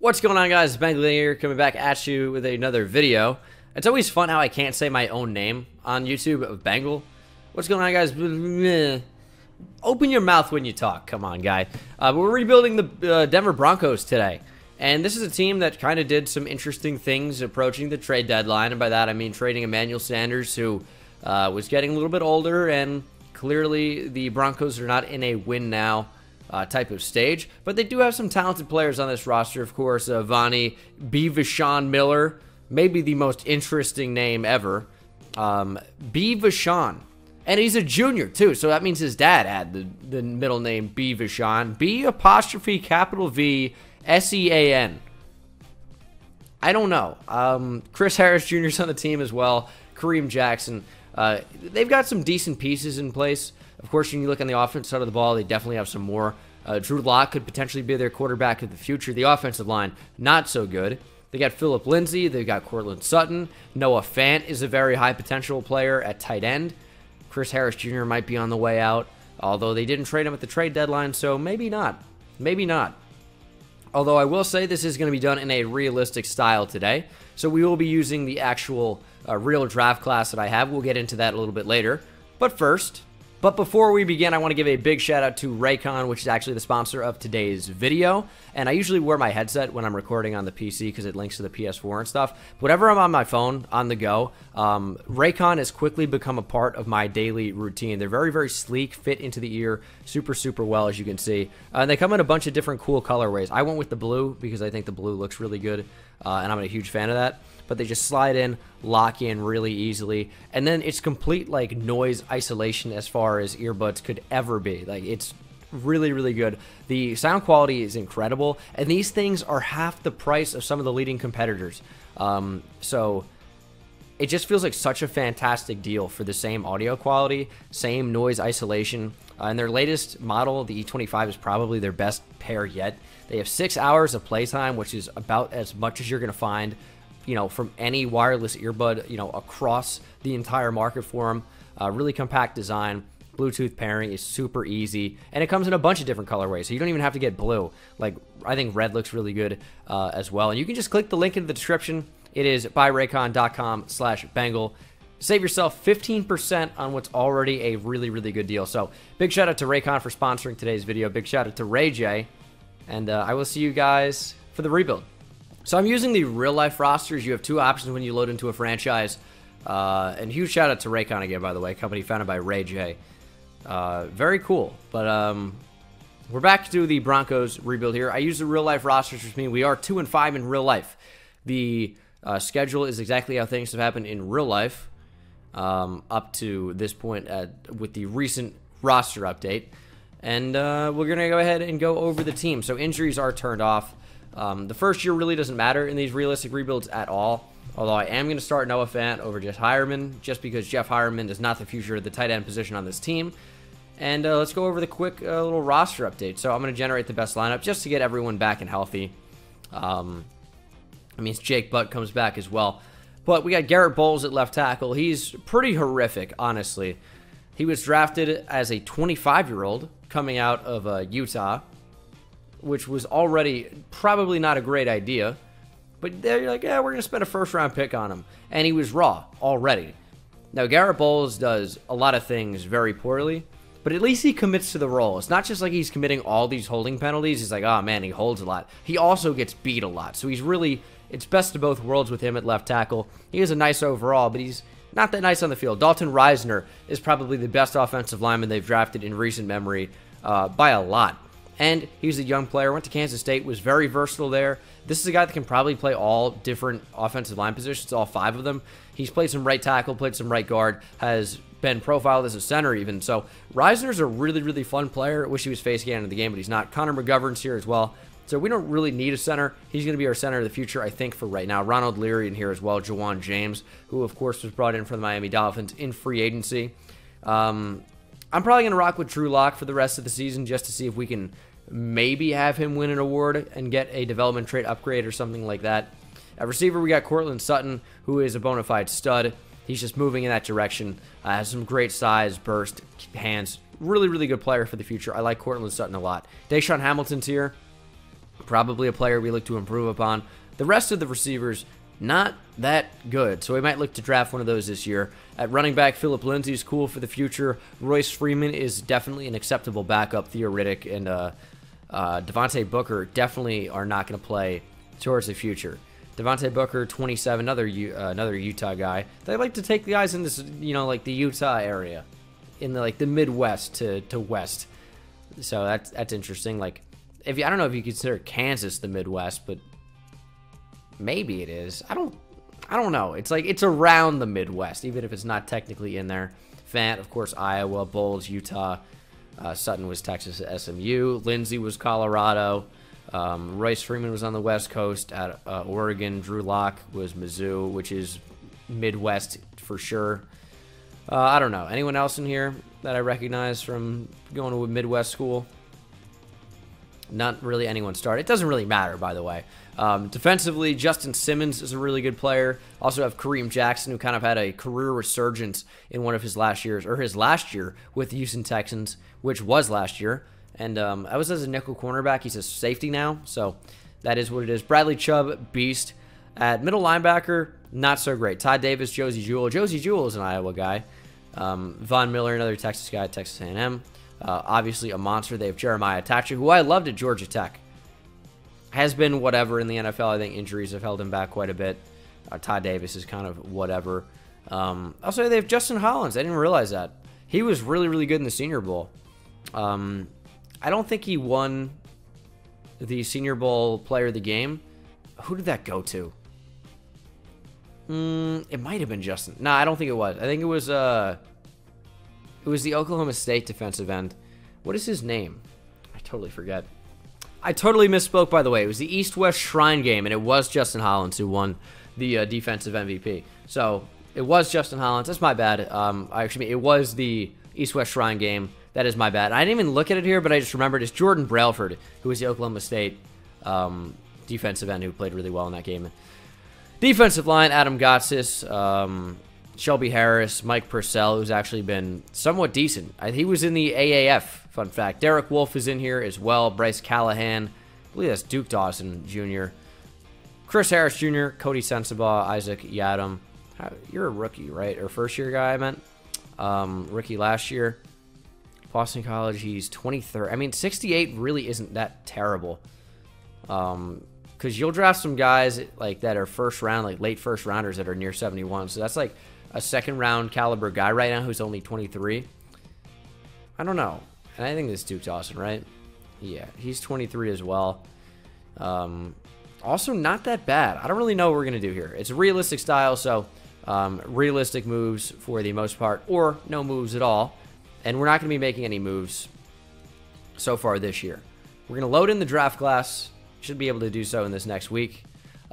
What's going on, guys? Bengal King here, coming back at you with another video. It's always fun how I can't say my own name on YouTube of Bengal. What's going on, guys? Open your mouth when you talk. Come on, guy. We're rebuilding the Denver Broncos today. And this is a team that kind of did some interesting things approaching the trade deadline. And by that, I mean trading Emmanuel Sanders, who was getting a little bit older. And clearly, the Broncos are not in a win-now type of stage, but they do have some talented players on this roster. Of course, Vonnie B. Vashon Miller, maybe the most interesting name ever. B. Vashon, and he's a junior too, so that means his dad had the middle name B. Vashon. B apostrophe capital V S-E-A-N. I don't know. Chris Harris Jr. is on the team as well. Kareem Jackson. They've got some decent pieces in place. Of course, when you look on the offensive side of the ball, they definitely have some more. Drew Lock could potentially be their quarterback of the future. The offensive line, not so good. They got Phillip Lindsay. They've got Courtland Sutton. Noah Fant is a very high potential player at tight end. Chris Harris Jr. might be on the way out, although they didn't trade him at the trade deadline, so maybe not. Maybe not. Although I will say this is going to be done in a realistic style today, so we will be using the actual real draft class that I have. We'll get into that a little bit later. But before we begin, I want to give a big shout out to Raycon, which is actually the sponsor of today's video. And I usually wear my headset when I'm recording on the PC because it links to the PS4 and stuff. But whenever I'm on my phone, on the go, Raycon has quickly become a part of my daily routine. They're very, very sleek, fit into the ear, super, super well, as you can see. And they come in a bunch of different cool colorways. I went with the blue because I think the blue looks really good, and I'm a huge fan of that. But they just slide in, lock in really easily, and then it's complete like noise isolation as far as earbuds could ever be. Like, it's really, really good. The sound quality is incredible, and these things are half the price of some of the leading competitors. So it just feels like such a fantastic deal for the same audio quality, same noise isolation. And their latest model, the E25, is probably their best pair yet. They have 6 hours of playtime, which is about as much as you're going to find, you know, from any wireless earbud, you know, across the entire market for them. Really compact design. Bluetooth pairing is super easy, and it comes in a bunch of different colorways, so you don't even have to get blue. Like, I think red looks really good as well. And you can just click the link in the description. It is buyraycon.com/Bengal. Save yourself 15% on what's already a really, really good deal. So big shout out to Raycon for sponsoring today's video. Big shout out to Ray J, and I will see you guys for the rebuild. So I'm using the real-life rosters. You have two options when you load into a franchise. And huge shout-out to Raycon again, by the way. Company founded by Ray J. Very cool. But we're back to the Broncos rebuild here. I use the real-life rosters, which means we are 2-5 in real life. The schedule is exactly how things have happened in real life up to this point with the recent roster update. And we're going to go ahead and go over the team. So injuries are turned off. The first year really doesn't matter in these realistic rebuilds at all, although I am going to start Noah Fant over Jeff Heuerman, just because Jeff Heuerman is not the future of the tight end position on this team. And let's go over the quick little roster update. So I'm going to generate the best lineup just to get everyone back and healthy. I mean, Jake Butt comes back as well. But we got Garrett Bowles at left tackle. He's pretty horrific, honestly. He was drafted as a 25-year-old coming out of Utah, which was already probably not a great idea. But they're like, yeah, we're going to spend a first-round pick on him. And he was raw already. Now, Garrett Bowles does a lot of things very poorly, but at least he commits to the role. It's not just like he's committing all these holding penalties. He's like, oh, man, he holds a lot. He also gets beat a lot. So he's really, it's best of both worlds with him at left tackle. He is a nice overall, but he's not that nice on the field. Dalton Reisner is probably the best offensive lineman they've drafted in recent memory by a lot. And he was a young player, went to Kansas State, was very versatile there. This is a guy that can probably play all different offensive line positions, all 5 of them. He's played some right tackle, played some right guard, has been profiled as a center even. So Reisner's a really, really fun player. I wish he was face scanning in the game, but he's not. Connor McGovern's here as well. So we don't really need a center. He's going to be our center of the future, I think, for right now. Ronald Leary in here as well. Jawan James, who, of course, was brought in from the Miami Dolphins in free agency. I'm probably going to rock with Drew Lock for the rest of the season just to see if we can maybe have him win an award and get a development trait upgrade or something like that. At receiver, we got Courtland Sutton, who is a bona fide stud. He's just moving in that direction. Has some great size, burst, hands. Really, really good player for the future. I like Courtland Sutton a lot. Deshaun Hamilton's here. Probably a player we look to improve upon. The rest of the receivers, not that good. So we might look to draft one of those this year. At running back, Phillip Lindsay is cool for the future. Royce Freeman is definitely an acceptable backup. Theo Riddick and Devontae Booker definitely are not going to play towards the future. Devontae Booker, 27, another Utah guy. They like to take the guys in this, like the Utah area, in the Midwest to West. So that's interesting. Like, I don't know if you consider Kansas the Midwest, but maybe it is. I don't know. It's around the Midwest, even if it's not technically in there. Fant, of course, Iowa. Bowles, Utah. Sutton was Texas at SMU. Lindsey was Colorado. Royce Freeman was on the West Coast at Oregon. Drew Lock was Mizzou, which is Midwest for sure. I don't know. Anyone else in here that I recognize from going to a Midwest school? Not really anyone started. It doesn't really matter, by the way. Defensively, Justin Simmons is a really good player. Also have Kareem Jackson, who kind of had a career resurgence in one of his last years, or his last year with the Houston Texans, which was last year. And I was as a nickel cornerback. He's a safety now, so that is what it is. Bradley Chubb, beast. At middle linebacker, not so great. Todd Davis, Josie Jewell. Josie Jewell is an Iowa guy. Von Miller, another Texas guy at Texas A&M. Obviously a monster. They have Jeremiah Thatcher, who I loved at Georgia Tech. Has been whatever in the NFL. I think injuries have held him back quite a bit. Todd Davis is kind of whatever. Also, they have Justin Hollins. I didn't realize that. He was really, really good in the Senior Bowl. I don't think he won the Senior Bowl Player of the Game. Who did that go to? It might have been Justin. No, I don't think it was. I think it was the Oklahoma State defensive end. What is his name? I totally forget. I totally misspoke, by the way. It was the East-West Shrine Game, and it was Justin Hollins who won the defensive MVP. So it was Justin Hollins. That's my bad. It was the East-West Shrine Game. That is my bad. I didn't even look at it here, but I just remembered it's Jordan Brailford, who was the Oklahoma State defensive end who played really well in that game. Defensive line, Adam Gotsis, Shelby Harris, Mike Purcell, who's actually been somewhat decent. He was in the AAF, fun fact. Derek Wolfe is in here as well. Bryce Callahan. I believe that's Duke Dawson Jr. Chris Harris Jr., Cody Sensabaugh, Isaac Yadam. You're a rookie, right? Or first-year guy, I meant. Rookie last year. Boston College, he's 23rd. I mean, 68 really isn't that terrible. Because you'll draft some guys like that are first round, like late first rounders that are near 71. So that's like a second round caliber guy right now who's only 23. I don't know. And I think this is Duke Dawson, right? Yeah, he's 23 as well. Also not that bad. I don't really know what we're going to do here. It's a realistic style, so realistic moves for the most part, or no moves at all. And we're not going to be making any moves so far this year. We're going to load in the draft class. Should be able to do so in this next week.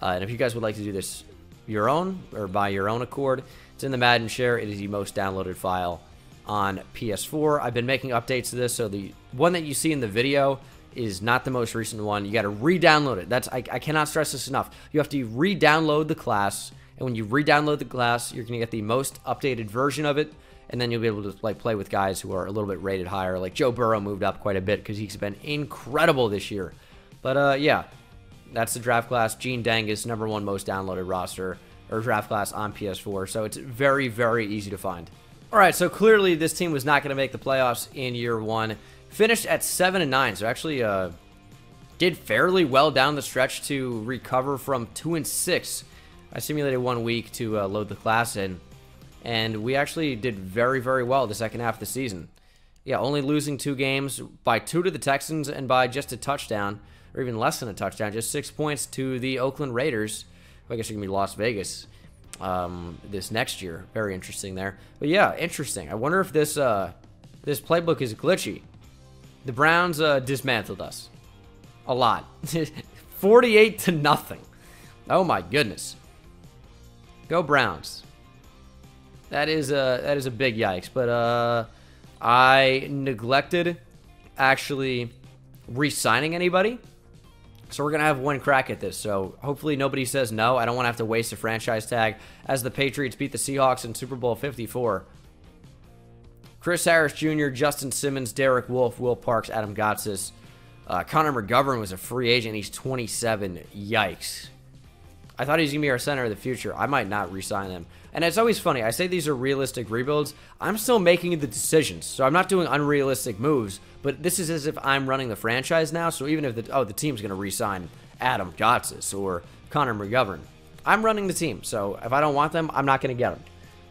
And if you guys would like to do this your own or by your own accord, it's in the Madden share. It is the most downloaded file on PS4. I've been making updates to this, so the one that you see in the video is not the most recent one. You got to re-download it. I cannot stress this enough. You have to re-download the class, and when you re-download the class, you're going to get the most updated version of it, and then you'll be able to play with guys who are a little bit rated higher. Like Joe Burrow moved up quite a bit because he's been incredible this year. But yeah, that's the draft class. Gene Dangus, #1 most downloaded roster or draft class on PS4. So it's very, very easy to find. All right, so clearly this team was not going to make the playoffs in year one. Finished at 7-9, so actually did fairly well down the stretch to recover from 2-6. I simulated 1 week to load the class in, and we actually did very, very well the second half of the season. Yeah, only losing 2 games, by 2 to the Texans and by just a touchdown, or even less than a touchdown, just 6 points to the Oakland Raiders. I guess you're going to be Las Vegas this next year. Very interesting there. But yeah, interesting. I wonder if this this playbook is glitchy. The Browns dismantled us a lot. 48-0. Oh my goodness. Go Browns. That is a big yikes. But I neglected actually re-signing anybody. So we're going to have 1 crack at this. So hopefully nobody says no. I don't want to have to waste a franchise tag as the Patriots beat the Seahawks in Super Bowl 54. Chris Harris Jr., Justin Simmons, Derek Wolfe, Will Parks, Adam Gotsis. Connor McGovern was a free agent. He's 27. Yikes. I thought he was going to be our center of the future. I might not re-sign him. And it's always funny. I say these are realistic rebuilds. I'm still making the decisions. So I'm not doing unrealistic moves. But this is as if I'm running the franchise now. So even if the team's going to re-sign Adam Gotsis or Connor McGovern, I'm running the team. So if I don't want them, I'm not going to get them.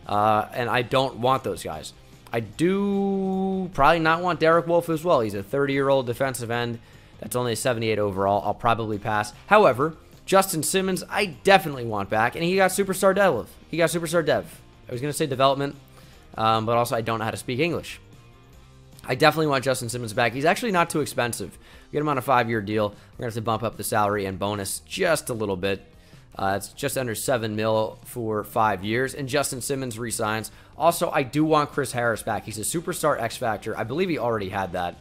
And I don't want those guys. I do probably not want Derek Wolfe as well. He's a 30-year-old defensive end. That's only a 78 overall. I'll probably pass. However, Justin Simmons, I definitely want back, and he got superstar dev. He got superstar dev. I was going to say development, but also I don't know how to speak English. I definitely want Justin Simmons back. He's actually not too expensive. Get him on a 5-year deal. We're going to have to bump up the salary and bonus just a little bit. It's just under $7 million for 5 years, and Justin Simmons resigns. Also, I do want Chris Harris back. He's a superstar X Factor. I believe he already had that.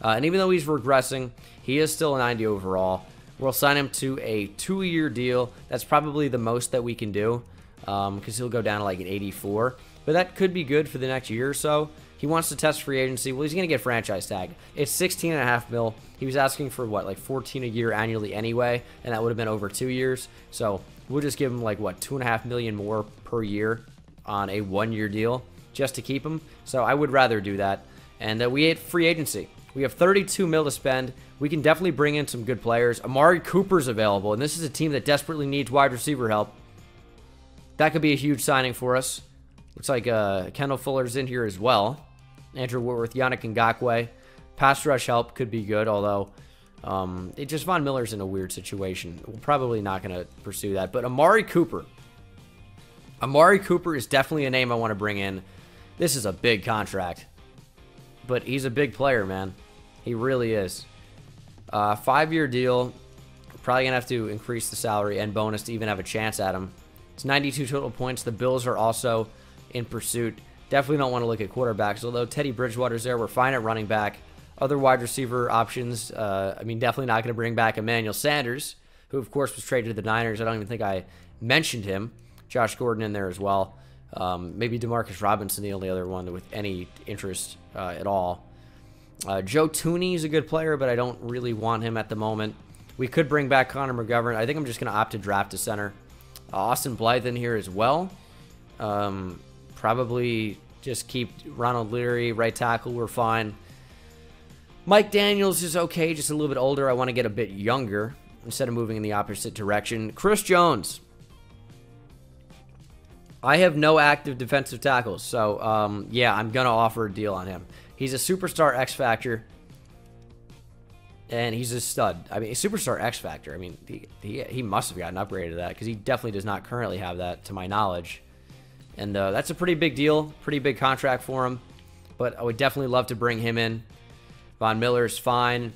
And even though he's regressing, he is still a 90 overall. We'll sign him to a 2-year deal. That's probably the most that we can do because he'll go down to like an 84. But that could be good for the next year or so. He wants to test free agency. Well, he's going to get franchise tag. It's $16.5 million. He was asking for, what, like $14 a year annually anyway, and that would have been over 2 years. So we'll just give him, like, what, $2.5 million more per year on a 1-year deal just to keep him. So I would rather do that. And we hit free agency. We have $32 million to spend. We can definitely bring in some good players. Amari Cooper's available, and this is a team that desperately needs wide receiver help. That could be a huge signing for us. Looks like Kendall Fuller's in here as well. Andrew Whitworth, Yannick Ngakoue. Pass rush help could be good, although just Von Miller's in a weird situation. We're probably not going to pursue that. But Amari Cooper. Amari Cooper is definitely a name I want to bring in. This is a big contract. But he's a big player, man. He really is. 5-year deal. Probably going to have to increase the salary and bonus to even have a chance at him. It's 92 total points. The Bills are also in pursuit. Definitely don't want to look at quarterbacks, although Teddy Bridgewater's there. We're fine at running back. Other wide receiver options, I mean, definitely not going to bring back Emmanuel Sanders, who, of course, was traded to the Niners. I don't even think I mentioned him. Josh Gordon in there as well. Maybe Demarcus Robinson, the only other one with any interest at all. Joe Tooney is a good player, but I don't really want him at the moment. We could bring back Connor McGovern. I think I'm just going to opt to draft a center. Austin Blythe in here as well. Probably just keep Ronald Leary, right tackle, we're fine. Mike Daniels is okay, just a little bit older. I want to get a bit younger instead of moving in the opposite direction. Chris Jones. I have no active defensive tackles, so yeah, I'm going to offer a deal on him. He's a superstar X Factor, and he's a stud. I mean, a superstar X Factor. I mean, he must have gotten upgraded to that because he definitely does not currently have that, to my knowledge. And that's a pretty big deal, pretty big contract for him. But I would definitely love to bring him in. Von Miller's fine.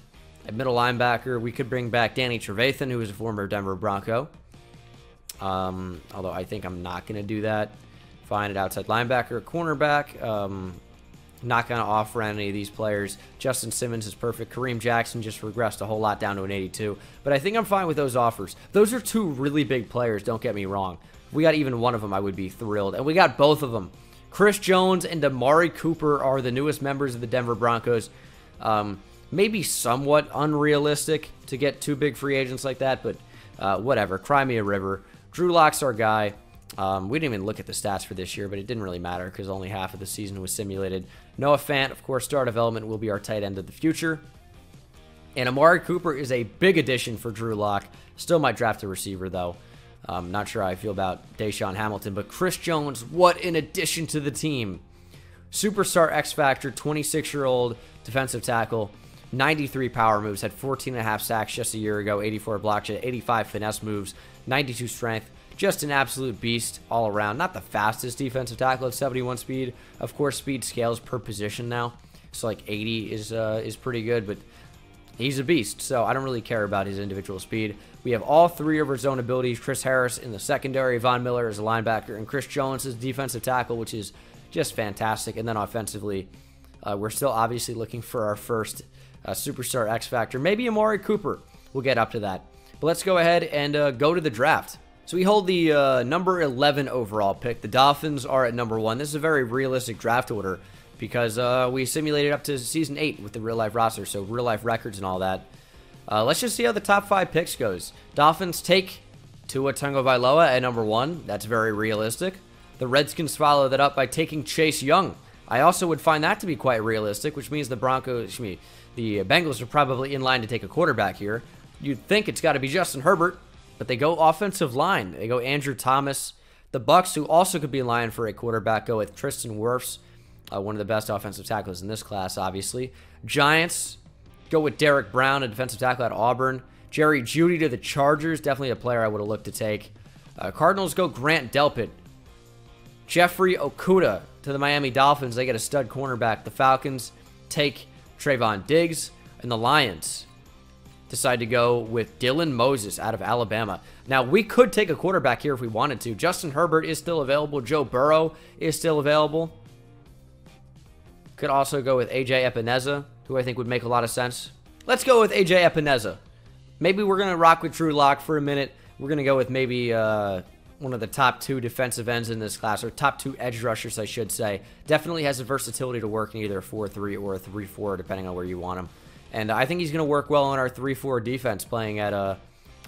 At middle linebacker, we could bring back Danny Trevathan, who was a former Denver Bronco. Although I think I'm not going to do that. Fine at outside linebacker. Cornerback, not going to offer any of these players. Justin Simmons is perfect. Kareem Jackson just regressed a whole lot down to an 82. But I think I'm fine with those offers. Those are two really big players, don't get me wrong. If we got even one of them, I would be thrilled. And we got both of them. Chris Jones and Amari Cooper are the newest members of the Denver Broncos. Maybe somewhat unrealistic to get two big free agents like that, but whatever. Cry me a river. Drew Lock's our guy. We didn't even look at the stats for this year, but it didn't really matter because only half of the season was simulated. Noah Fant, of course, star development, will be our tight end of the future. And Amari Cooper is a big addition for Drew Lock. Still might draft a receiver, though. Not sure how I feel about Deshaun Hamilton, but Chris Jones, what an addition to the team. Superstar X Factor, 26-year-old defensive tackle, 93 power moves, had 14.5 sacks just a year ago, 84 blocks, 85 finesse moves, 92 strength. Just an absolute beast all around. Not the fastest defensive tackle at 71 speed. Of course, speed scales per position now. So like 80 is pretty good, but he's a beast. So I don't really care about his individual speed. We have all three of our zone abilities. Chris Harris in the secondary, Von Miller as a linebacker, and Chris Jones as defensive tackle, which is just fantastic. And then offensively, we're still obviously looking for our first superstar X Factor. Maybe Amari Cooper. We'll get up to that. But let's go ahead and go to the draft. So we hold the number 11 overall pick. The Dolphins are at number 1. This is a very realistic draft order. because we simulated up to Season 8 with the real-life roster, so real-life records and all that. Let's just see how the top 5 picks goes. Dolphins take Tua Tagovailoa at number 1. That's very realistic. The Redskins follow that up by taking Chase Young. I also would find that to be quite realistic, which means the Bengals are probably in line to take a quarterback here. You'd think it's got to be Justin Herbert, but they go offensive line. They go Andrew Thomas. The Bucs, who also could be in line for a quarterback, go with Tristan Wirfs, one of the best offensive tackles in this class, obviously. Giants go with Derek Brown, a defensive tackle at Auburn. Jerry Jeudy to the Chargers, definitely a player I would have looked to take. Cardinals go Grant Delpit. Jeffrey Okudah to the Miami Dolphins. They get a stud cornerback. The Falcons take Trayvon Diggs. And the Lions decide to go with Dylan Moses out of Alabama. Now, we could take a quarterback here if we wanted to. Justin Herbert is still available. Joe Burrow is still available. Could also go with AJ Epenesa, who I think would make a lot of sense. Let's go with AJ Epenesa. Maybe we're going to rock with Drew Lock for a minute. We're going to go with maybe one of the top 2 defensive ends in this class, or top 2 edge rushers, I should say. Definitely has the versatility to work in either a 4-3 or a 3-4, depending on where you want him. And I think he's going to work well on our 3-4 defense, playing at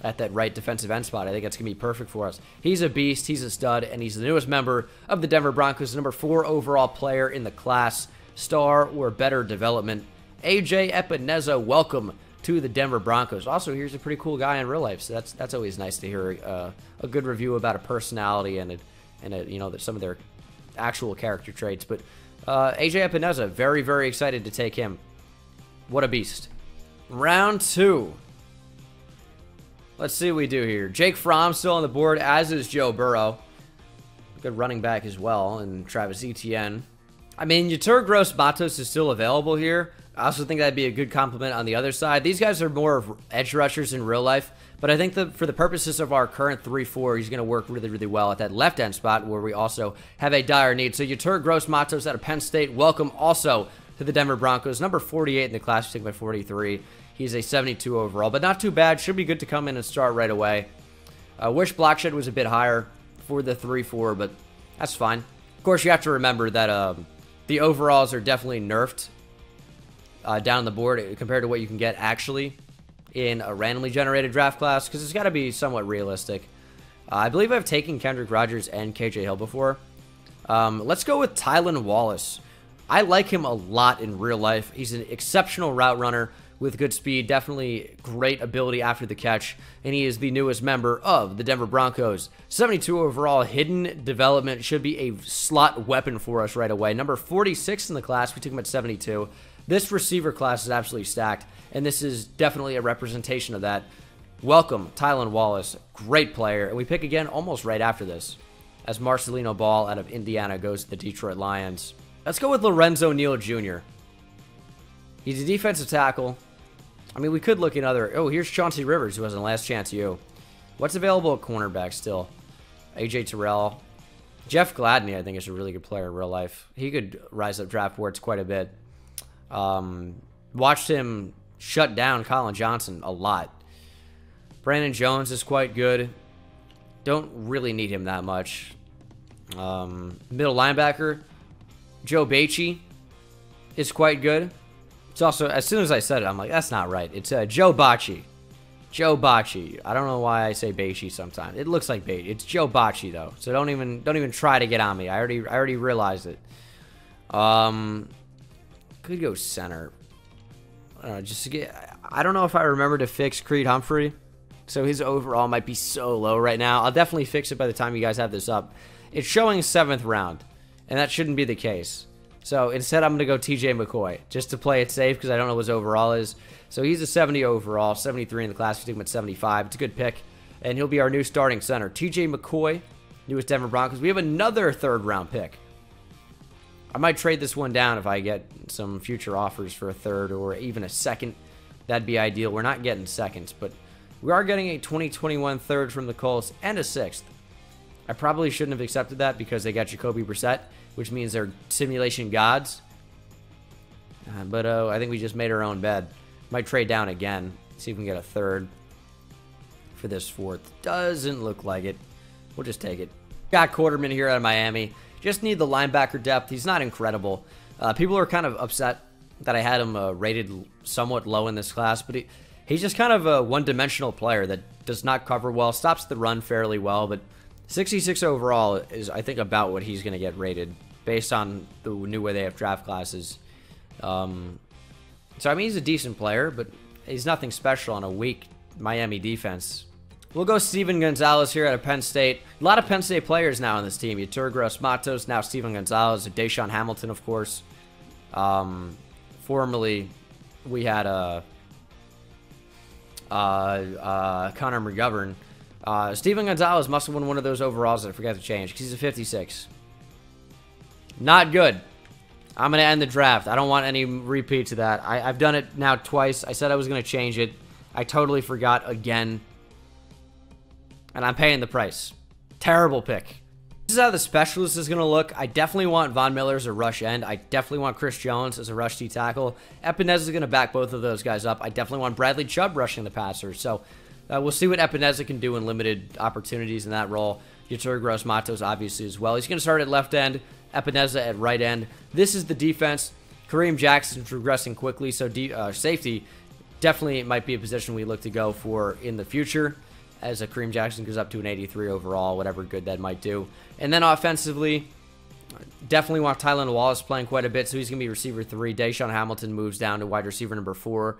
that right defensive end spot. I think it's going to be perfect for us. He's a beast, he's a stud, and he's the newest member of the Denver Broncos, number 4 overall player in the class. Star or better development. AJ Epenesa, welcome to the Denver Broncos. Also, here's a pretty cool guy in real life, so that's always nice to hear a good review about a personality and some of their actual character traits. But AJ Epenesa, very, very excited to take him. What a beast. Round 2. Let's see what we do here. Jake Fromm still on the board, as is Joe Burrow. Good running back as well, and Travis Etienne. I mean, Yetur Gross-Matos is still available here. I also think that'd be a good compliment on the other side. These guys are more of edge rushers in real life, but I think that for the purposes of our current 3-4, he's going to work really, really well at that left end spot where we also have a dire need. So Yetur Gross-Matos out of Penn State, welcome also to the Denver Broncos. Number 48 in the class, taken by 43. He's a 72 overall, but not too bad. Should be good to come in and start right away. Wish Blockshed was a bit higher for the 3-4, but that's fine. Of course, you have to remember that the overalls are definitely nerfed down the board compared to what you can get actually in a randomly generated draft class, because it's got to be somewhat realistic. I believe I've taken Kendrick Rogers and KJ Hill before. Let's go with Tylan Wallace. I like him a lot in real life. He's an exceptional route runner with good speed, definitely great ability after the catch, and he is the newest member of the Denver Broncos. 72 overall, hidden development, should be a slot weapon for us right away. Number 46 in the class, we took him at 72. This receiver class is absolutely stacked, and this is definitely a representation of that. Welcome, Tylan Wallace, great player, and we pick again almost right after this, as Marcelino Ball out of Indiana goes to the Detroit Lions. Let's go with Lorenzo Neal Jr. He's a defensive tackle. I mean, we could look at other... Oh, here's Chauncey Rivers, who has a last chance you. What's available at cornerback still? A.J. Terrell. Jeff Gladney, I think, is a really good player in real life. He could rise up draft boards quite a bit. Watched him shut down Colin Johnson a lot. Brandon Jones is quite good. Don't really need him that much. Middle linebacker, Joe Bachie is quite good. It's also, as soon as I said it, I'm like, that's not right. It's Joe Bachie. Joe Bachie. I don't know why I say Bachie sometimes. It looks like Bachie. It's Joe Bachie though. So don't even try to get on me. I already realized it. Could go center. I don't know if I remember to fix Creed Humphrey. So his overall might be so low right now. I'll definitely fix it by the time you guys have this up. It's showing 7th round, and that shouldn't be the case. So instead, I'm going to go TJ McCoy, just to play it safe, because I don't know what his overall is. So he's a 70 overall, 73 in the class. We took him at 75. It's a good pick, and he'll be our new starting center. TJ McCoy, newest Denver Broncos. We have another 3rd round pick. I might trade this one down if I get some future offers for a 3rd or even a 2nd. That'd be ideal. We're not getting 2nds, but we are getting a 2021 3rd from the Colts and a 6th. I probably shouldn't have accepted that because they got Jacoby Brissett, which means they're simulation gods. But I think we just made our own bed. Might trade down again. See if we can get a 3rd for this 4th. Doesn't look like it. We'll just take it. Got Quarterman here out of Miami. Just need the linebacker depth. He's not incredible. People are kind of upset that I had him rated somewhat low in this class, but he's just kind of a one-dimensional player that does not cover well, stops the run fairly well, but 66 overall is, I think, about what he's going to get rated based on the new way they have draft classes. So, I mean, he's a decent player, but he's nothing special on a weak Miami defense. We'll go Steven Gonzalez here out of Penn State. A lot of Penn State players now on this team. Yetur Gross-Matos, now Steven Gonzalez, Deshaun Hamilton, of course. Formerly, we had Connor McGovern. Steven Gonzalez must have won one of those overalls that I forgot to change because he's a 56. Not good. I'm going to end the draft. I don't want any repeats of that. I've done it now twice. I said I was going to change it. I totally forgot again. And I'm paying the price. Terrible pick. This is how the specialist is going to look. I definitely want Von Miller as a rush end. I definitely want Chris Jones as a rush D tackle. Epenesa is going to back both of those guys up. I definitely want Bradley Chubb rushing the passer. So we'll see what Epenesa can do in limited opportunities in that role. Yetur Gross-Matos obviously as well. He's going to start at left end. Epenesa at right end. This is the defense. Kareem Jackson's regressing quickly, so safety definitely might be a position we look to go for in the future, as a Kareem Jackson goes up to an 83 overall, whatever good that might do. And then offensively, definitely want Tylan Wallace playing quite a bit, so he's going to be receiver 3. Deshaun Hamilton moves down to wide receiver number 4.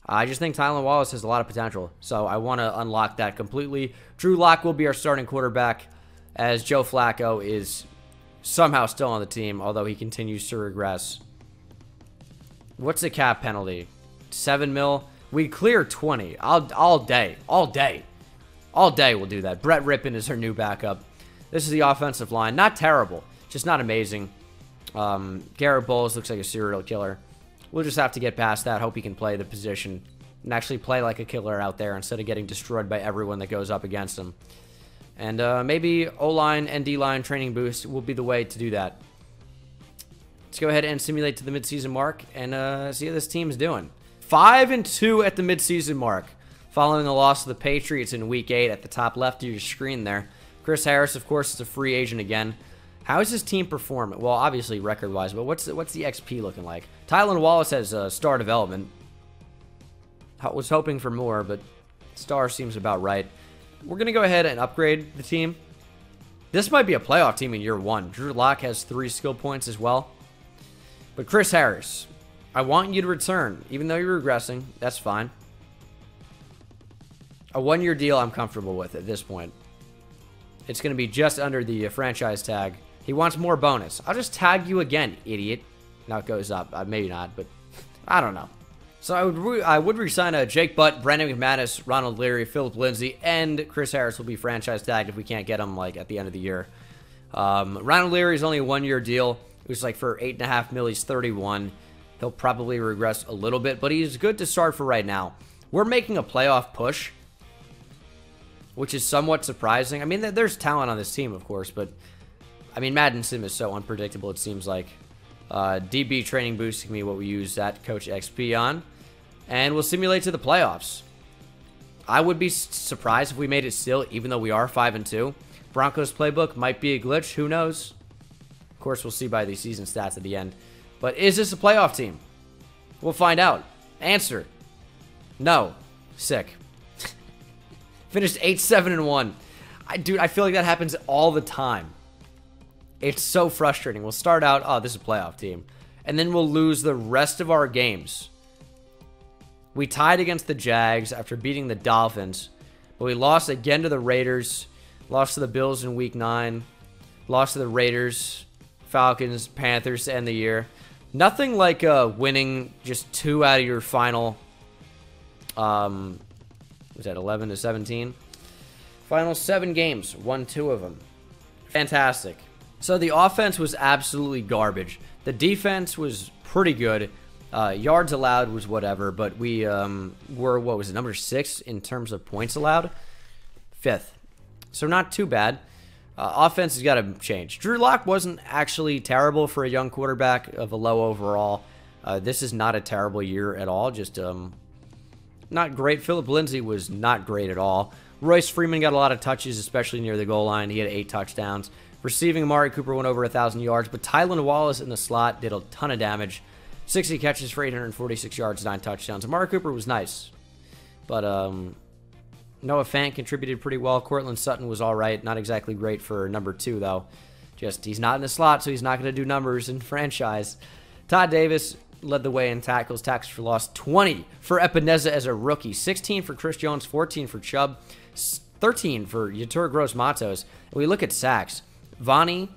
I just think Tylan Wallace has a lot of potential, so I want to unlock that completely. Drew Lock will be our starting quarterback, as Joe Flacco is somehow still on the team, although he continues to regress. What's the cap penalty? 7 mil? We clear 20. All day. All day. All day we'll do that. Brett Rippon is our new backup. This is the offensive line. Not terrible. Just not amazing. Garrett Bowles looks like a serial killer. We'll just have to get past that. Hope he can play the position and actually play like a killer out there instead of getting destroyed by everyone that goes up against him. And maybe O-line and D-line training boost will be the way to do that. Let's go ahead and simulate to the midseason mark and see how this team's doing. 5-2 at the midseason mark, following a loss to the Patriots in Week 8 at the top left of your screen there. Chris Harris, of course, is a free agent again. How is this team performing? Well, obviously record-wise, but what's the XP looking like? Tylan Wallace has star development. I was hoping for more, but star seems about right. We're going to go ahead and upgrade the team. This might be a playoff team in year 1. Drew Lock has 3 skill points as well. But Chris Harris, I want you to return. Even though you're regressing, that's fine. A 1-year deal I'm comfortable with at this point. It's going to be just under the franchise tag. He wants more bonus. I'll just tag you again, idiot. Now it goes up. Maybe not, but I don't know. So I would resign Jake Butt, Brandon McManus, Ronald Leary, Philip Lindsay, and Chris Harris will be franchise tagged if we can't get him like at the end of the year. Ronald Leary is only a 1-year deal. It was like for $8.5 million. He's 31. He'll probably regress a little bit, but he's good to start for right now. We're making a playoff push, which is somewhat surprising. I mean, there's talent on this team, of course, but I mean, Madden Sim is so unpredictable, it seems like. DB training boosting me what we use that Coach XP on. And we'll simulate to the playoffs. I would be surprised if we made it still, even though we are 5-2. Broncos playbook might be a glitch. Who knows? Of course, we'll see by the season stats at the end. But is this a playoff team? We'll find out. Answer. No. Sick. Finished 8-7-1. Dude, I feel like that happens all the time. It's so frustrating. We'll start out, oh, this is a playoff team. And then we'll lose the rest of our games. We tied against the Jags after beating the Dolphins. But we lost again to the Raiders. Lost to the Bills in Week 9. Lost to the Raiders, Falcons, Panthers to end the year. Nothing like winning just 2 out of your final, was that 11-17? Final 7 games. Won 2 of them. Fantastic. So the offense was absolutely garbage. The defense was pretty good. Yards allowed was whatever, but we were, what was it, number 6 in terms of points allowed? 5th. So not too bad. Offense has got to change. Drew Lock wasn't actually terrible for a young quarterback of a low overall. This is not a terrible year at all. Just not great. Philip Lindsay was not great at all. Royce Freeman got a lot of touches, especially near the goal line. He had 8 touchdowns. Receiving, Amari Cooper went over 1,000 yards, but Tylan Wallace in the slot did a ton of damage. 60 catches for 846 yards, 9 touchdowns. Amari Cooper was nice, but Noah Fant contributed pretty well. Cortland Sutton was all right. Not exactly great for number 2, though. Just he's not in the slot, so he's not going to do numbers in franchise. Todd Davis led the way in tackles. Tackles for loss, 20 for Epenesa as a rookie. 16 for Chris Jones, 14 for Chubb, 13 for Yetur Gross-Matos. And we look at sacks. Vonnie,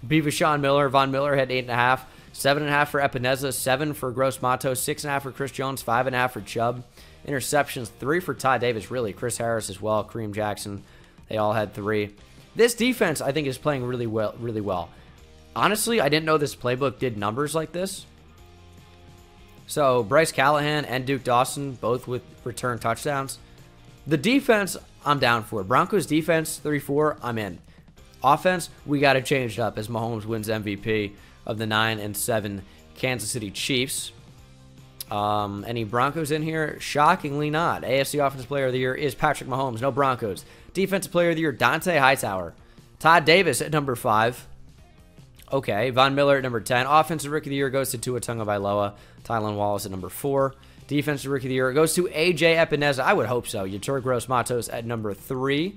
Bevashawn Miller. Von Miller had 8.5. 7.5 for Epenesa, 7 for Gross-Matos, 6.5 for Chris Jones, 5.5 for Chubb. Interceptions, 3 for Todd Davis, really. Chris Harris as well, Kareem Jackson. They all had 3. This defense, I think, is playing really well. Honestly, I didn't know this playbook did numbers like this. So, Bryce Callahan and Duke Dawson, both with return touchdowns. The defense, I'm down for. Broncos defense, 3-4, I'm in. Offense, we got to change it up as Mahomes wins MVP of the 9-7 Kansas City Chiefs. Any Broncos in here? Shockingly not. AFC Offensive Player of the Year is Patrick Mahomes. No Broncos. Defensive Player of the Year, Dante Hightower. Todd Davis at number 5. Okay. Von Miller at number 10. Offensive Rookie of the Year goes to Tua Tagovailoa. Tylan Wallace at number 4. Defensive Rookie of the Year goes to A.J. Epenesa. I would hope so. Yetur Gross-Matos at number 3.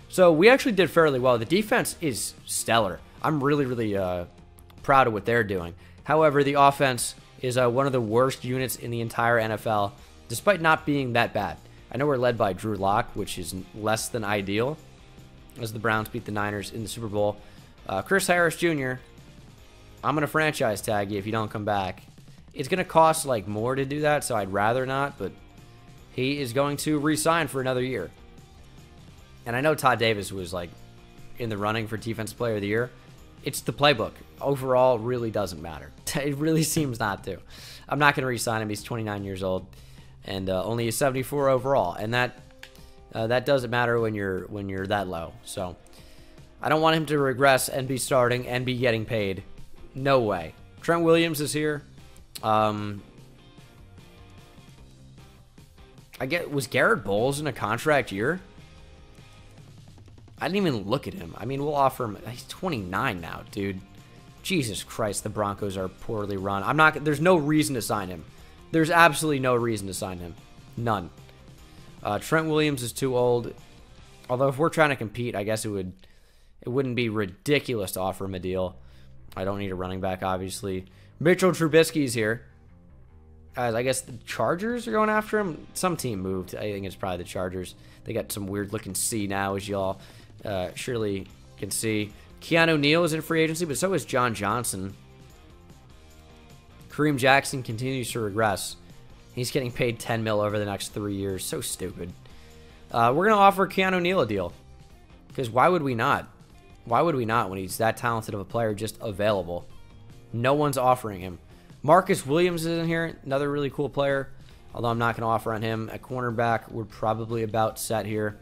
So we actually did fairly well. The defense is stellar. I'm really proud of what they're doing. However, the offense is one of the worst units in the entire NFL, despite not being that bad. I know we're led by Drew Lock, which is less than ideal, as the Browns beat the Niners in the Super Bowl. Chris Harris Jr., I'm going to franchise tag you if you don't come back. It's going to cost like more to do that, so I'd rather not, but he is going to re-sign for another year. And I know Todd Davis was like in the running for Defensive Player of the Year. It's the playbook. Overall, really doesn't matter. It really seems not to. I'm not going to re-sign him. He's 29 years old and only a 74 overall, and that doesn't matter when you're that low. So I don't want him to regress and be starting and be getting paid. No way. Trent Williams is here. Was Garrett Bowles in a contract year? I didn't even look at him. I mean, we'll offer him. He's 29 now, dude. Jesus Christ, the Broncos are poorly run. There's no reason to sign him. There's absolutely no reason to sign him. None. Trent Williams is too old. Although if we're trying to compete, I guess it wouldn't be ridiculous to offer him a deal. I don't need a running back, obviously. Mitchell Trubisky's here. I guess the Chargers are going after him. Some team moved. I think it's probably the Chargers. They got some weird-looking C now, as y'all surely can see. Keon O'Neill is in free agency, but so is John Johnson. Kareem Jackson continues to regress. He's getting paid $10 million over the next 3 years. So stupid. We're going to offer Keon O'Neill a deal. Because why would we not? Why would we not when he's that talented of a player just available? No one's offering him. Marcus Williams is in here. Another really cool player. Although I'm not going to offer on him. At cornerback, we're probably about set here.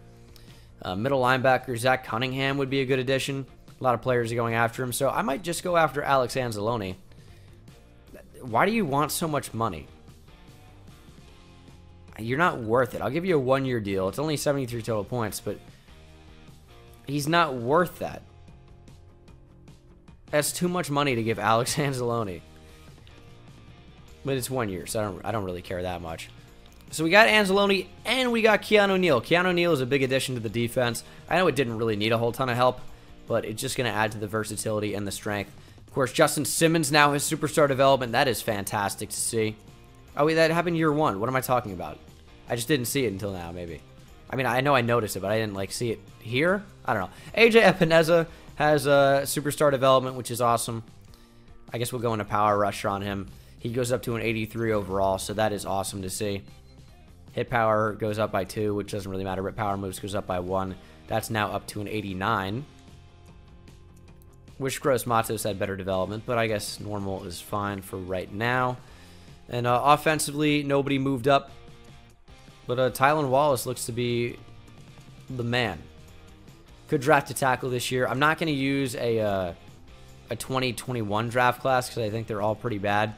Middle linebacker, Zach Cunningham would be a good addition. A lot of players are going after him. So I might just go after Alex Anzalone. Why do you want so much money? You're not worth it. I'll give you a 1-year deal. It's only 73 total points, but he's not worth that. That's too much money to give Alex Anzalone. But it's 1 year, so I don't really care that much. So we got Anzalone and we got Keon O'Neill. Keon O'Neill is a big addition to the defense. I know it didn't really need a whole ton of help, but it's just going to add to the versatility and the strength. Of course, Justin Simmons now has superstar development. That is fantastic to see. Oh, wait, that happened year 1. What am I talking about? I just didn't see it until now, maybe. I mean, I know I noticed it, but I didn't, see it here. I don't know. AJ Epenesa has superstar development, which is awesome. I guess we'll go into power rush on him. He goes up to an 83 overall, so that is awesome to see. Hit power goes up by 2, which doesn't really matter. Rip power moves goes up by 1. That's now up to an 89. Wish Gross-Matos had better development, but I guess normal is fine for right now. And offensively, nobody moved up. But Tylan Wallace looks to be the man. Could draft a tackle this year. I'm not going to use a 2021 draft class because I think they're all pretty bad.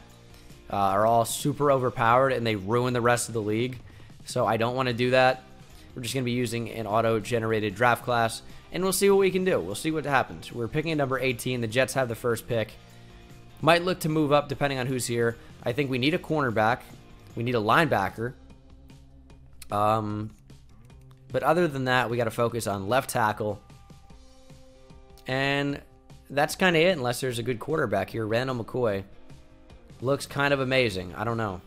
Are all super overpowered and they ruin the rest of the league. So I don't want to do that. We're just going to be using an auto-generated draft class, and we'll see what we can do. We'll see what happens. We're picking at number 18. The Jets have the first pick. Might look to move up depending on who's here. I think we need a cornerback. We need a linebacker. But other than that, we got to focus on left tackle. And that's kind of it, unless there's a good quarterback here. Randall McCoy looks kind of amazing. I don't know.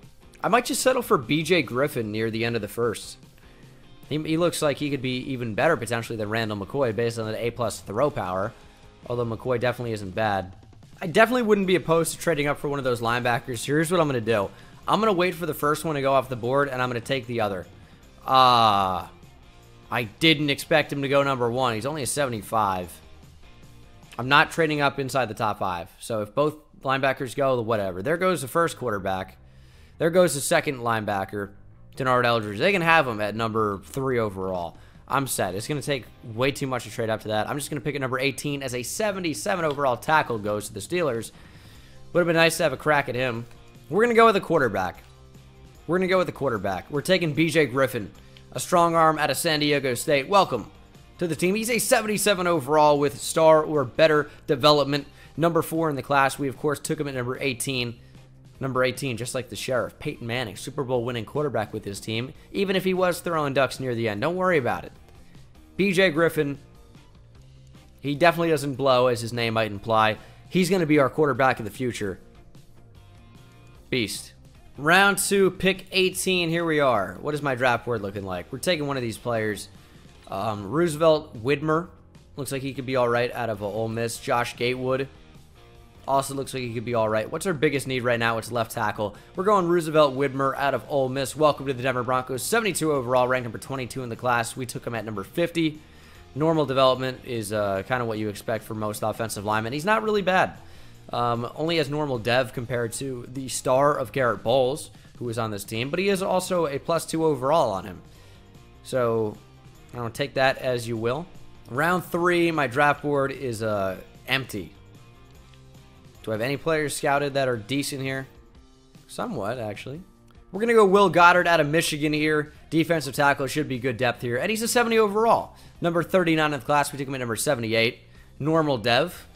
I might just settle for B.J. Griffin near the end of the first. He looks like he could be even better potentially than Randall McCoy based on the A+ throw power. Although McCoy definitely isn't bad. I definitely wouldn't be opposed to trading up for one of those linebackers. Here's what I'm going to do. I'm going to wait for the first one to go off the board, and I'm going to take the other. I didn't expect him to go number 1. He's only a 75. I'm not trading up inside the top 5. So if both linebackers go, whatever. There goes the first quarterback. There goes the second linebacker, Denard Eldridge. They can have him at number 3 overall. I'm set. It's going to take way too much to trade up to that. I'm just going to pick at number 18 as a 77 overall tackle goes to the Steelers. Would have been nice to have a crack at him. We're going to go with a quarterback. We're taking B.J. Griffin, a strong arm out of San Diego State. Welcome to the team. He's a 77 overall with star or better development. Number 4 in the class. We, of course, took him at number 18. Number 18, just like the Sheriff, Peyton Manning, Super Bowl winning quarterback with his team, even if he was throwing ducks near the end. Don't worry about it. B.J. Griffin, he definitely doesn't blow, as his name might imply. He's going to be our quarterback of the future. Beast. Round 2, pick 18. Here we are. What is my draft board looking like? We're taking one of these players. Roosevelt Widmer. Looks like he could be all right out of Ole Miss. Josh Gatewood. Also looks like he could be all right. What's our biggest need right now? It's left tackle. We're going Roosevelt Widmer out of Ole Miss. Welcome to the Denver Broncos. 72 overall, ranked number 22 in the class. We took him at number 50. Normal development is kind of what you expect for most offensive linemen. He's not really bad. Only has normal dev compared to the star of Garrett Bowles, who is on this team. But he is also a +2 overall on him. So, I don't take that as you will. Round 3, my draft board is empty. Do I have any players scouted that are decent here? Somewhat, actually. We're going to go Will Goddard out of Michigan here. Defensive tackle should be good depth here. And he's a 70 overall. Number 39 in the class. We took him at number 78. Normal dev.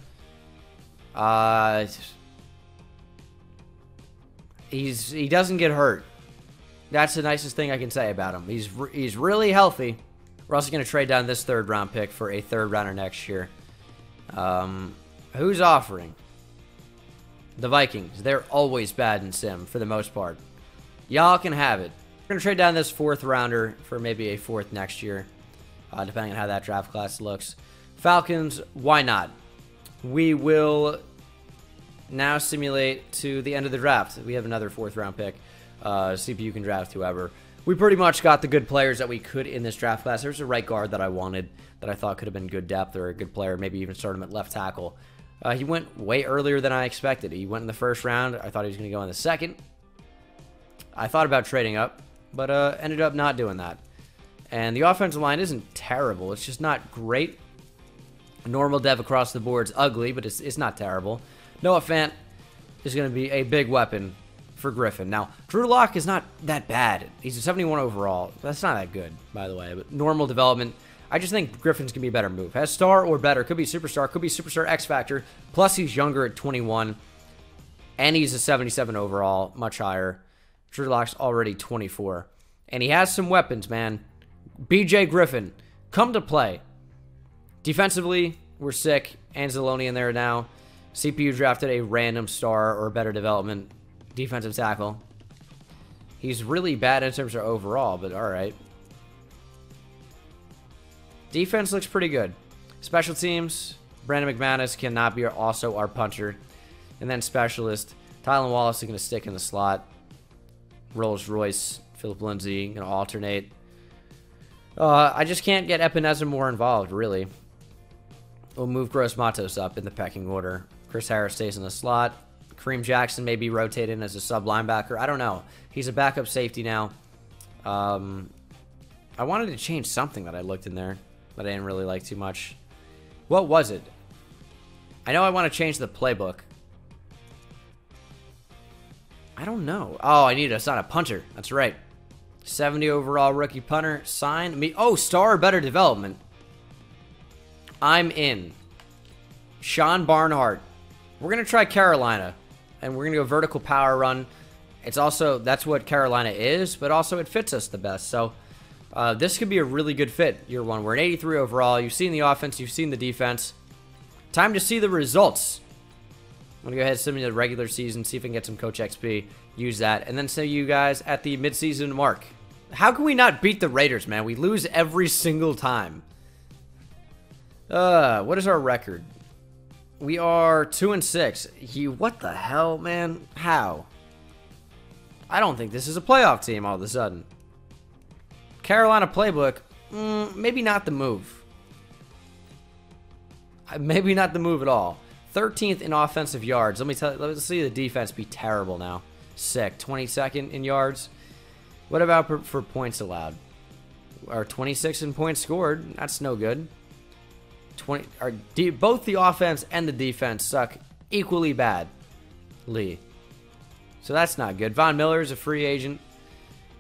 He doesn't get hurt. That's the nicest thing I can say about him. He's really healthy. We're also going to trade down this 3rd round pick for a 3rd rounder next year. Who's offering? The Vikings. They're always bad in sim for the most part. Y'all can have it. We're going to trade down this 4th rounder for maybe a 4th next year, depending on how that draft class looks. Falcons, why not? We will now simulate to the end of the draft. We have another 4th round pick. CPU can draft whoever. We pretty much got the good players that we could in this draft class. There's a right guard that I wanted that I thought could have been good depth or a good player, maybe even start him at left tackle. He went way earlier than I expected. He went in the 1st round. I thought he was going to go in the 2nd. I thought about trading up, but ended up not doing that. And the offensive line isn't terrible. It's just not great. Normal dev across the board is ugly, but it's not terrible. Noah Fant is going to be a big weapon for Griffin. Now, Drew Lock is not that bad. He's a 71 overall. That's not that good, by the way. But normal development, I just think Griffin's going to be a better move. Has star or better. Could be superstar X Factor. Plus, he's younger at 21. And he's a 77 overall, much higher. Drew Lock's already 24. And he has some weapons, man. B.J. Griffin, come to play. Defensively, we're sick. Anzalone in there now. CPU drafted a random star or better development defensive tackle. He's really bad in terms of overall, but alright. Defense looks pretty good. Special teams, Brandon McManus cannot be also our punter. And then specialist, Tylan Wallace is going to stick in the slot. Rolls Royce, Philip Lindsay, going to alternate. I just can't get Epenesa more involved, really. We'll move Gross Matos up in the pecking order. Chris Harris stays in the slot. Kareem Jackson may be rotated as a sub linebacker. I don't know. He's a backup safety now. I wanted to change something that I looked in there that I didn't really like too much. What was it? I know I want to change the playbook. I don't know. Oh, I need to assign a punter. That's right. 70 overall rookie punter. Sign me. Oh, star better development. I'm in. Sean Barnhart. We're going to try Carolina. And we're going to go vertical power run. It's also, that's what Carolina is, but also it fits us the best. So this could be a really good fit year one. We're an 83 overall. You've seen the offense. You've seen the defense. Time to see the results. I'm going to go ahead and send me the regular season, see if I can get some Coach XP, use that, and then see you guys at the midseason mark. How can we not beat the Raiders, man? We lose every single time. What is our record? We are 2-6. What the hell, man? How? I don't think this is a playoff team all of a sudden. Carolina playbook, maybe not the move. Maybe not the move at all. 13th in offensive yards. Let's see the defense be terrible now. Sick. 22nd in yards. What about for points allowed? Or 26 in points scored. That's no good. Both the offense and the defense suck equally badly. So that's not good. Von Miller is a free agent.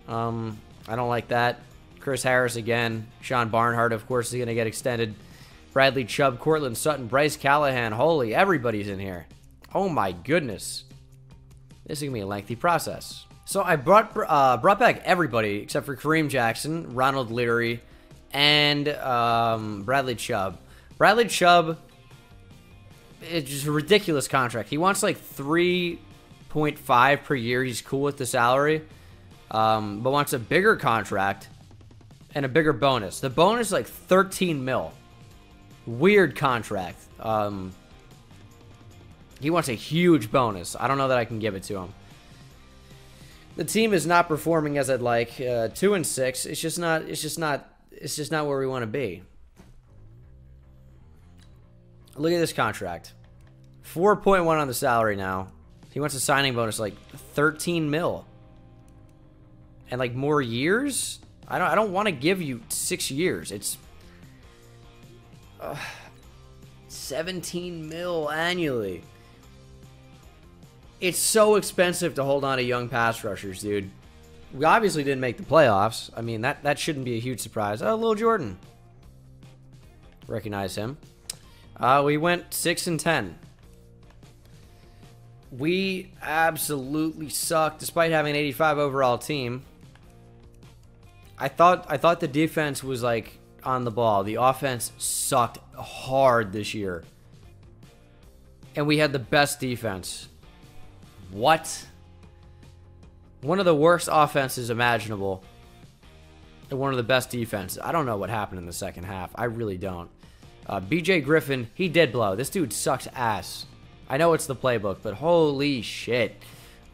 I don't like that. Chris Harris again. Sean Barnhart, of course, is going to get extended. Bradley Chubb, Cortland Sutton, Bryce Callahan. Holy, everybody's in here. Oh my goodness. This is going to be a lengthy process. So I brought back everybody except for Kareem Jackson, Ronald Leary, and Bradley Chubb. Bradley Chubb, it's just a ridiculous contract. He wants like 3.5 per year. He's cool with the salary, but wants a bigger contract and a bigger bonus. The bonus is like 13 mil. Weird contract. He wants a huge bonus. I don't know that I can give it to him. The team is not performing as I'd like. 2-6. It's just not where we want to be. Look at this contract. 4.1 on the salary now. He wants a signing bonus like 13 mil. And like more years? I don't want to give you 6 years. It's 17 mil annually. It's so expensive to hold on to young pass rushers, dude. We obviously didn't make the playoffs. I mean, that shouldn't be a huge surprise. Oh, Lil Jordan. Recognize him. We went 6-10. We absolutely suck, despite having an 85 overall team. I thought the defense was like on the ball. The offense sucked hard this year, and we had the best defense. What? One of the worst offenses imaginable, and one of the best defenses. I don't know what happened in the second half. I really don't. BJ Griffin, he did blow. This dude sucks ass. I know it's the playbook, but holy shit.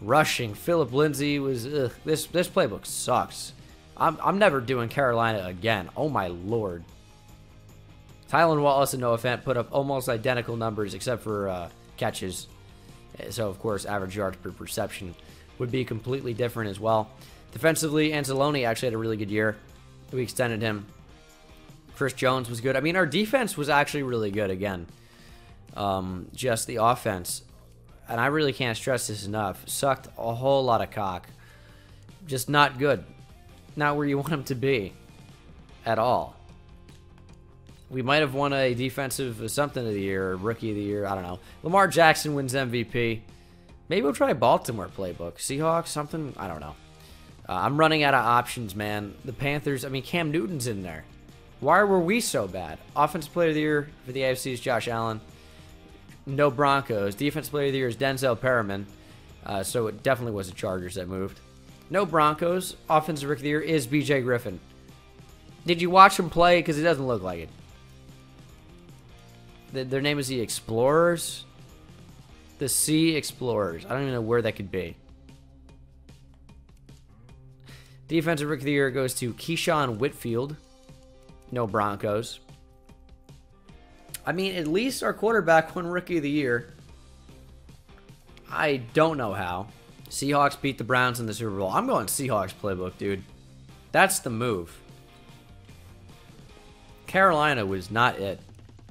Rushing. Philip Lindsay was... Ugh, this playbook sucks. I'm never doing Carolina again. Oh my lord. Tylan Wallace and Noah Fant put up almost identical numbers except for catches. So, of course, average yards per reception would be completely different as well. Defensively, Anzalone actually had a really good year. We extended him. Chris Jones was good. I mean, our defense was actually really good again. Just the offense. And I really can't stress this enough. Sucked a whole lot of cock. Just not good. Not where you want him to be. At all. We might have won a defensive something of the year, or rookie of the year. I don't know. Lamar Jackson wins MVP. Maybe we'll try Baltimore playbook. Seahawks, something? I don't know. I'm running out of options, man. The Panthers, I mean, Cam Newton's in there. Why were we so bad? Offensive player of the year for the AFC is Josh Allen. No Broncos. Defensive player of the year is Denzel Perriman. So it definitely was the Chargers that moved. No Broncos. Offensive rookie of the year is BJ Griffin. Did you watch him play? Because it doesn't look like it. Their name is the Explorers. The Sea Explorers. I don't even know where that could be. Defensive rookie of the year goes to Keyshawn Whitfield. No Broncos. I mean, at least our quarterback won rookie of the year. I don't know how. Seahawks beat the Browns in the Super Bowl. I'm going Seahawks playbook, dude. That's the move. Carolina was not it.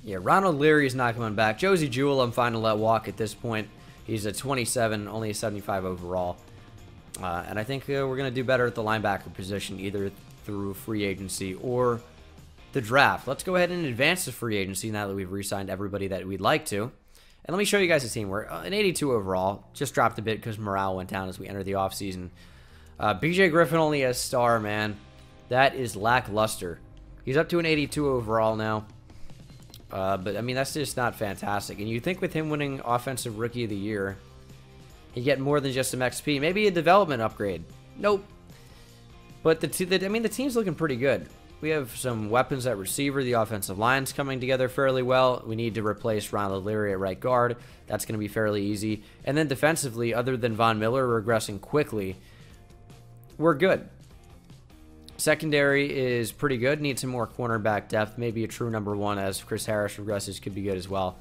Yeah, Ronald Leary is not coming back. Josie Jewell, I'm fine to let walk at this point. He's a 27, only a 75 overall. And I think we're going to do better at the linebacker position, either through free agency or the draft. Let's go ahead and advance the free agency now that we've re-signed everybody that we'd like to. And let me show you guys the team. We're an 82 overall. Just dropped a bit because morale went down as we entered the offseason. BJ Griffin only has star, man. That is lackluster. He's up to an 82 overall now. But, I mean, that's just not fantastic. And you think with him winning Offensive Rookie of the Year, he'd get more than just some XP. Maybe a development upgrade. Nope. But, the team's looking pretty good. We have some weapons at receiver. The offensive line's coming together fairly well. We need to replace Ronald Leary at right guard. That's going to be fairly easy. And then defensively, other than Von Miller regressing quickly, we're good. Secondary is pretty good. Needs some more cornerback depth. Maybe a true number one as Chris Harris regresses could be good as well.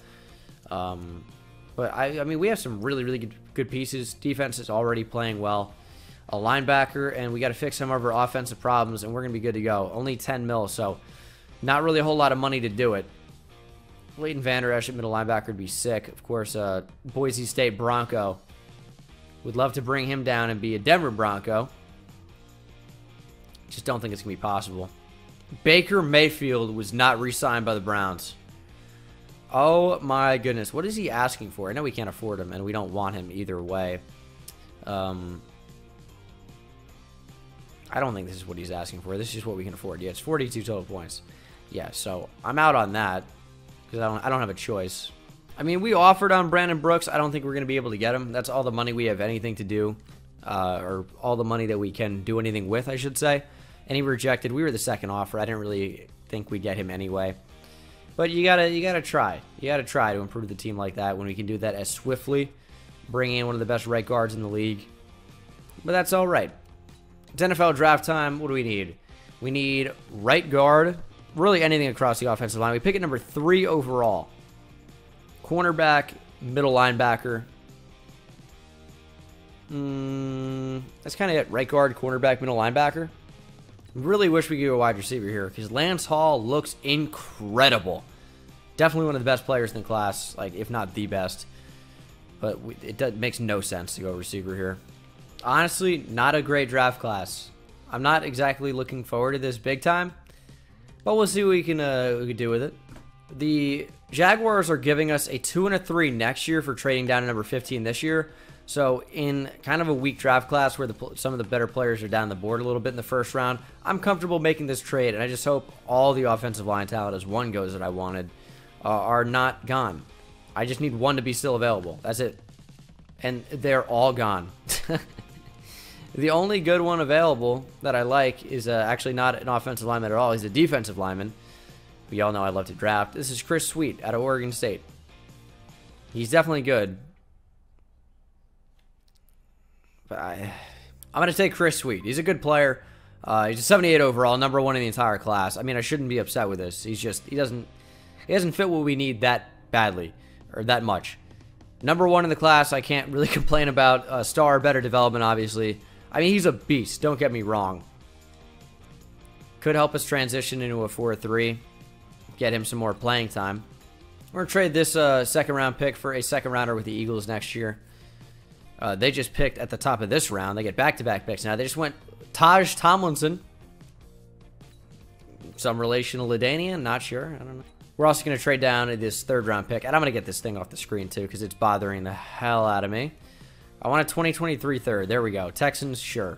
But, I mean, we have some really, really good pieces. Defense is already playing well. A linebacker, and we got to fix some of our offensive problems, and we're going to be good to go. Only 10 mil, so not really a whole lot of money to do it. Leighton Vander Esch at middle linebacker would be sick. Of course, Boise State Bronco. Would love to bring him down and be a Denver Bronco. Just don't think it's going to be possible. Baker Mayfield was not re-signed by the Browns. Oh my goodness. What is he asking for? I know we can't afford him, and we don't want him either way. I don't think this is what he's asking for. This is just what we can afford. Yeah, it's 42 total points. Yeah, so I'm out on that because I don't have a choice. I mean, we offered on Brandon Brooks. I don't think we're going to be able to get him. That's all the money we have anything to do, or all the money that we can do anything with, I should say. And he rejected. We were the second offer. I didn't really think we'd get him anyway. But you gotta try. You gotta try to improve the team like that when we can do that as swiftly, bring in one of the best right guards in the league. But that's all right. It's NFL draft time. What do we need? We need right guard. Really anything across the offensive line. We pick at number 3 overall. Cornerback, middle linebacker. That's kind of it. Right guard, cornerback, middle linebacker. Really wish we could go wide receiver here because Lance Hall looks incredible. Definitely one of the best players in the class, like if not the best. But it makes no sense to go receiver here. Honestly, not a great draft class. I'm not exactly looking forward to this big time, but we'll see what we can do with it. The Jaguars are giving us a 2 and a 3 next year for trading down to number 15 this year. So in kind of a weak draft class where some of the better players are down the board a little bit in the first round, I'm comfortable making this trade, and I just hope all the offensive line talent, as one goes that I wanted, are not gone. I just need one to be still available. That's it. And they're all gone. The only good one available that I like is actually not an offensive lineman at all. He's a defensive lineman. We all know I love to draft. This is Chris Sweet out of Oregon State. He's definitely good. But I'm going to take Chris Sweet. He's a good player. He's a 78 overall, number 1 in the entire class. I mean, I shouldn't be upset with this. He's just, he doesn't fit what we need that badly, or that much. Number 1 in the class, I can't really complain about. Star, better development, obviously. I mean, he's a beast. Don't get me wrong. Could help us transition into a 4-3. Get him some more playing time. We're going to trade this second-round pick for a second-rounder with the Eagles next year. They just picked at the top of this round. They get back-to-back picks now. They just went Taj Tomlinson. Some relation to LaDainian? Not sure. I don't know. We're also going to trade down to this third-round pick. And I'm going to get this thing off the screen, too, because it's bothering the hell out of me. I want a 2023 third. There we go. Texans, sure.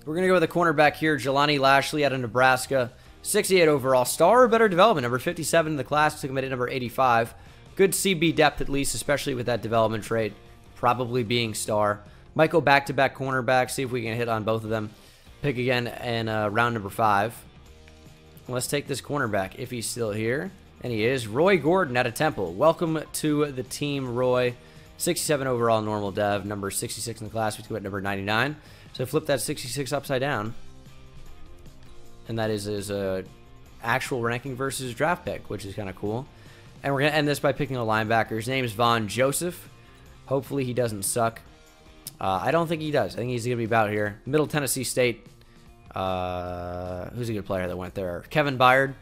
We're going to go with a cornerback here. Jelani Lashley out of Nebraska. 68 overall. Star or better development. Number 57 in the class. Took him at number 85. Good CB depth at least, especially with that development trait. Probably being star. Might go back-to-back cornerback. See if we can hit on both of them. Pick again in round number 5. Let's take this cornerback if he's still here. And he is. Roy Gordon out of Temple. Welcome to the team, Roy. 67 overall normal dev. Number 66 in the class. We go at number 99. So flip that 66 upside down. And that is his actual ranking versus draft pick, which is kind of cool. And we're going to end this by picking a linebacker. His name is Von Joseph. Hopefully he doesn't suck. I don't think he does. I think he's going to be about here. Middle Tennessee State. Who's a good player that went there? Kevin Byard.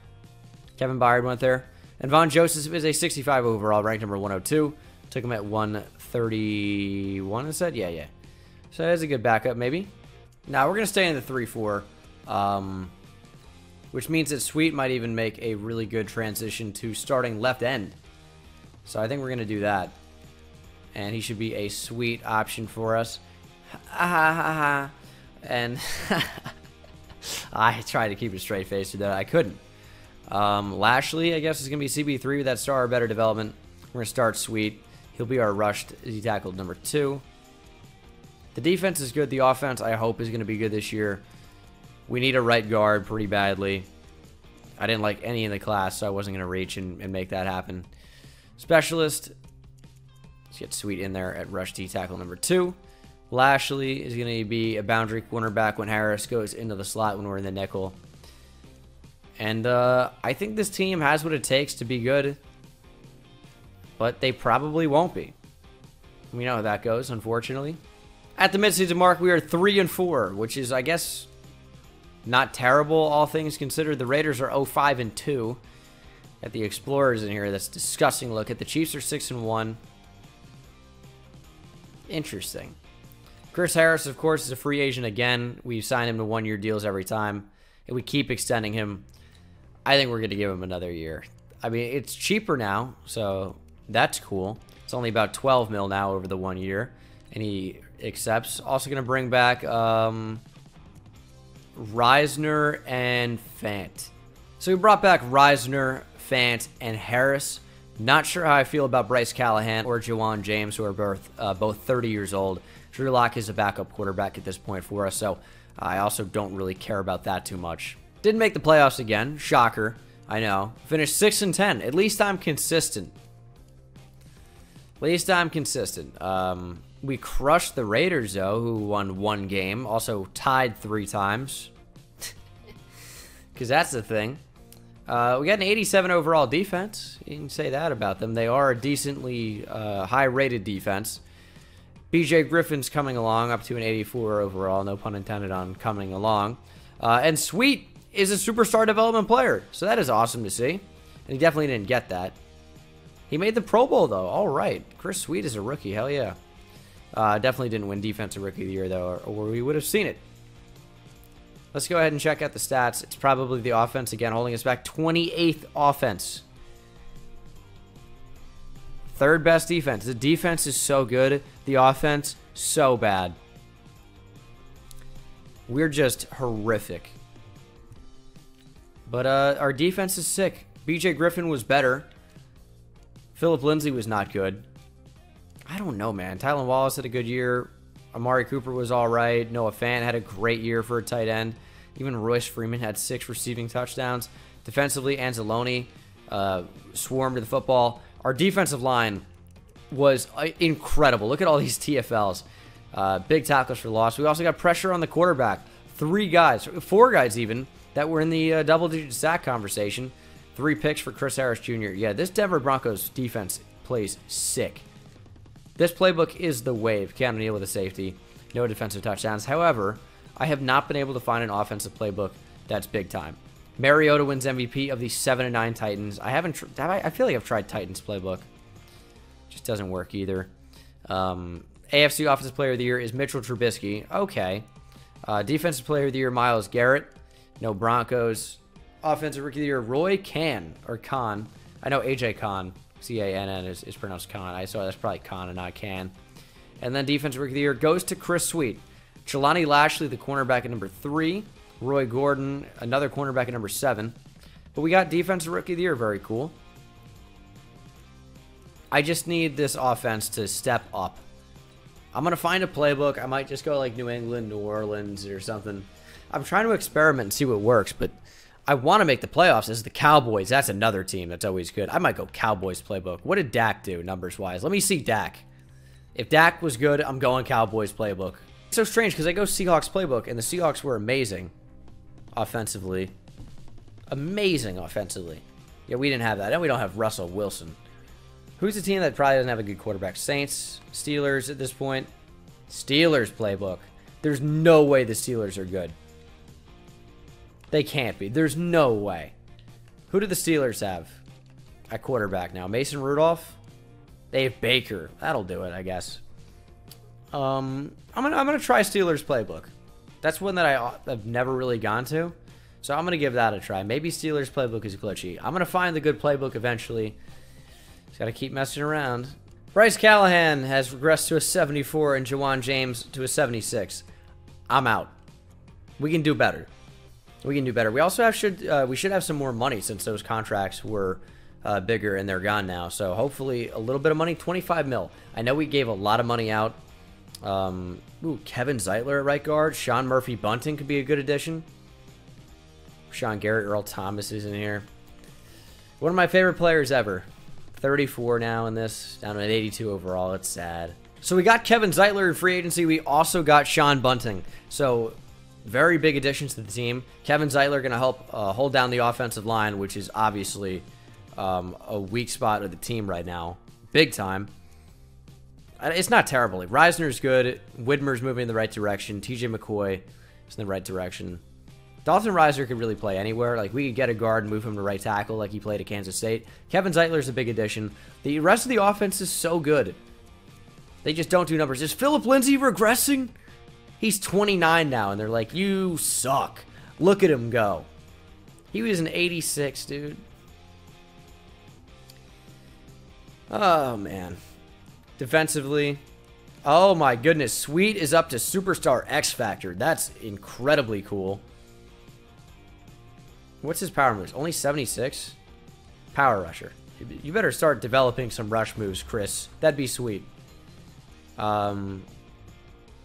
Kevin Byard went there. And Von Joseph is a 65 overall, ranked number 102. Took him at 131, I said? Yeah. So that's a good backup, maybe. Now we're going to stay in the 3-4, which means that Sweet might even make a really good transition to starting left end. So I think we're going to do that. And he should be a sweet option for us. And I tried to keep a straight face to that. I couldn't. Lashley, I guess, is going to be CB3 with that star or better development. We're going to start Sweet. He'll be our rushed D-tackle number 2. The defense is good. The offense, I hope, is going to be good this year. We need a right guard pretty badly. I didn't like any in the class, so I wasn't going to reach and make that happen. Specialist, let's get Sweet in there at rush D-tackle number 2. Lashley is going to be a boundary cornerback when Harris goes into the slot when we're in the nickel. And I think this team has what it takes to be good, but they probably won't be. We know how that goes, unfortunately. At the midseason mark, we are 3-4, which is, I guess, not terrible, all things considered. The Raiders are 0-5-2. At the Explorers in here, that's a disgusting look. At the Chiefs are 6-1. Interesting. Chris Harris, of course, is a free agent again. We sign him to one-year deals every time, and we keep extending him. I think we're going to give him another year. I mean, it's cheaper now, so that's cool. It's only about 12 mil now over the 1 year, and he accepts. Also going to bring back Reisner and Fant. So we brought back Reisner, Fant, and Harris. Not sure how I feel about Bryce Callahan or Jawan James, who are both 30 years old. Drew Lock is a backup quarterback at this point for us, so I also don't really care about that too much. Didn't make the playoffs again. Shocker. I know. Finished 6-10. At least I'm consistent. We crushed the Raiders, though, who won 1 game. Also tied 3 times. Because that's the thing. We got an 87 overall defense. You can say that about them. They are a decently high-rated defense. BJ Griffin's coming along up to an 84 overall. No pun intended on coming along. And Sweet is a superstar development player. So that is awesome to see. And he definitely didn't get that. He made the Pro Bowl, though. All right. Chris Sweet is a rookie. Hell yeah. Definitely didn't win Defensive Rookie of the Year, though, or we would have seen it. Let's go ahead and check out the stats. It's probably the offense, again, holding us back. 28th offense. 3rd best defense. The defense is so good. The offense, so bad. We're just horrific. But our defense is sick. BJ Griffin was better. Philip Lindsay was not good. I don't know, man. Tylan Wallace had a good year. Amari Cooper was all right. Noah Fant had a great year for a tight end. Even Royce Freeman had 6 receiving touchdowns. Defensively, Anzalone swarmed to the football. Our defensive line was incredible. Look at all these TFLs. Big tackles for loss. We also got pressure on the quarterback. 4 guys even, that were in the double-digit sack conversation. 3 picks for Chris Harris Jr. Yeah, this Denver Broncos defense plays sick. This playbook is the wave. Keon O'Neill with a safety. No defensive touchdowns. However, I have not been able to find an offensive playbook that's big time. Mariota wins MVP of the 7-9 Titans. I feel like I've tried Titans playbook. Just doesn't work either. AFC Offensive Player of the Year is Mitchell Trubisky. Okay. Defensive Player of the Year, Myles Garrett. No Broncos. Offensive Rookie of the Year, Roy Khan. Or Khan. I know AJ Khan. C-A-N-N is pronounced Khan. I saw that's probably Khan and not Can. And then Defensive Rookie of the Year goes to Chris Sweet. Jelani Lashley, the cornerback at number 3. Roy Gordon, another cornerback at number 7. But we got Defensive Rookie of the Year. Very cool. I just need this offense to step up. I'm going to find a playbook. I might just go like New England, New Orleans, or something. I'm trying to experiment and see what works, but I want to make the playoffs as the Cowboys. That's another team that's always good. I might go Cowboys playbook. What did Dak do numbers-wise? Let me see Dak. If Dak was good, I'm going Cowboys playbook. It's so strange because I go Seahawks playbook, and the Seahawks were amazing offensively. Amazing offensively. Yeah, we didn't have that. And we don't have Russell Wilson. Who's the team that probably doesn't have a good quarterback? Saints, Steelers at this point. Steelers playbook. There's no way the Steelers are good. They can't be. There's no way. Who do the Steelers have at quarterback now? Mason Rudolph? They have Baker. That'll do it, I guess. I'm gonna try Steelers playbook. That's one that I've never really gone to, so I'm gonna give that a try. Maybe Steelers playbook is glitchy. I'm gonna find the good playbook eventually. Just gotta keep messing around. Bryce Callahan has regressed to a 74 and Jawan James to a 76. I'm out. We can do better. We can do better. We also we should have some more money since those contracts were bigger and they're gone now. So hopefully a little bit of money, 25 mil. I know we gave a lot of money out. Kevin Zeitler at right guard. Sean Murphy Bunting could be a good addition. Sean Garrett, Earl Thomas is in here. One of my favorite players ever. 34 now in this, down to an 82 overall. It's sad. So we got Kevin Zeitler in free agency. We also got Sean Bunting. So very big additions to the team. Kevin Zeitler going to help hold down the offensive line, which is obviously a weak spot of the team right now. Big time. It's not terrible. Reisner's good. Widmer's moving in the right direction. TJ McCoy is in the right direction. Dalton Reisner could really play anywhere. Like, we could get a guard and move him to right tackle like he played at Kansas State. Kevin Zeitler's a big addition. The rest of the offense is so good. They just don't do numbers. Is Philip Lindsay regressing? He's 29 now, and they're like, you suck. Look at him go. He was an 86, dude. Oh, man. Defensively. Oh, my goodness. Sweet is up to Superstar X Factor. That's incredibly cool. What's his power moves? Only 76? Power rusher. You better start developing some rush moves, Chris. That'd be sweet. That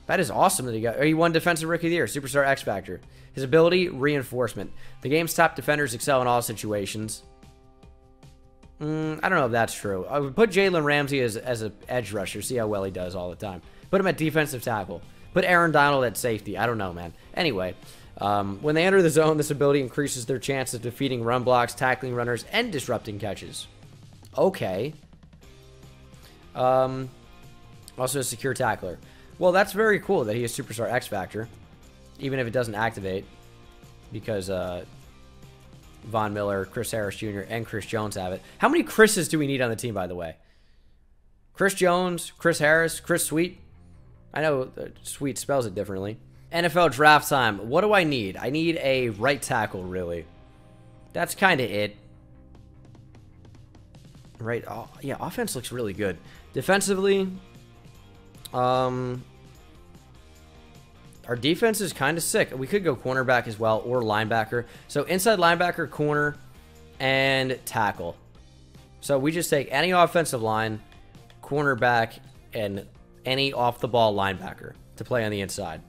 is awesome that he got. He won Defensive Rookie of the Year, Superstar X Factor. His ability, reinforcement. The game's top defenders excel in all situations. I don't know if that's true. I would put Jalen Ramsey as an edge rusher, see how well he does all the time. Put him at defensive tackle. Put Aaron Donald at safety. I don't know, man. Anyway. When they enter the zone, this ability increases their chance of defeating run blocks, tackling runners, and disrupting catches. Okay. Also a secure tackler. Well, that's very cool that he has Superstar X Factor, even if it doesn't activate, because Von Miller, Chris Harris Jr., and Chris Jones have it. How many Chris's do we need on the team, by the way? Chris Jones, Chris Harris, Chris Sweet. I know Sweet spells it differently. NFL draft time. What do I need? I need a right tackle, really. That's kind of it. Right. Oh, yeah, offense looks really good. Defensively, our defense is kind of sick. We could go cornerback as well, or linebacker. So inside linebacker, corner, and tackle. So we just take any offensive line, cornerback, and any off-the-ball linebacker to play on the inside.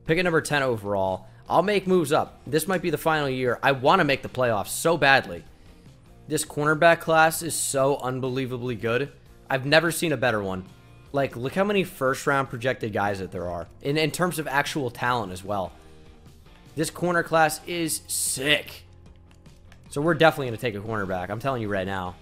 Pick a number 10 overall. I'll make moves up. This might be the final year. I want to make the playoffs so badly. This cornerback class is so unbelievably good. I've never seen a better one. Like, look how many first-round projected guys that there are. In terms of actual talent as well. This corner class is sick. So we're definitely going to take a cornerback. I'm telling you right now.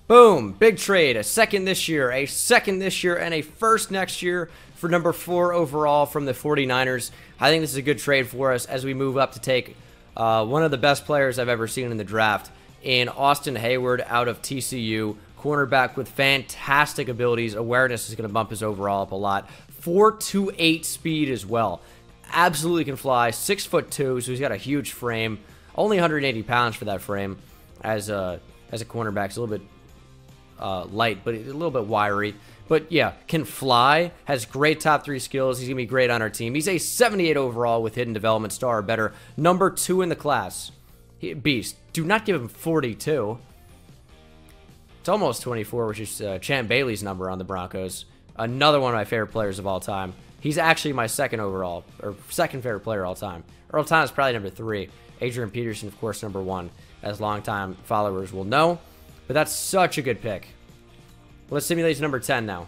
Boom. Big trade. A second this year. A second this year. And a first next year for number 4 overall from the 49ers. I think this is a good trade for us as we move up to take one of the best players I've ever seen in the draft in Austin Hayward out of TCU. Cornerback with fantastic abilities. Awareness is going to bump his overall up a lot. 4.28 speed as well. Absolutely can fly. 6'2", so he's got a huge frame. Only 180 pounds for that frame as a cornerback. It's a little bit light, but a little bit wiry. But yeah, can fly, has great top 3 skills. He's going to be great on our team. He's a 78 overall with hidden development star or better. Number 2 in the class. Beast. Do not give him 42. It's almost 24, which is Champ Bailey's number on the Broncos. Another one of my favorite players of all time. He's actually my second overall, or second favorite player all time. Earl Thomas is probably number 3. Adrian Peterson, of course, number 1, as longtime followers will know. But that's such a good pick. Let's simulate number 10 now.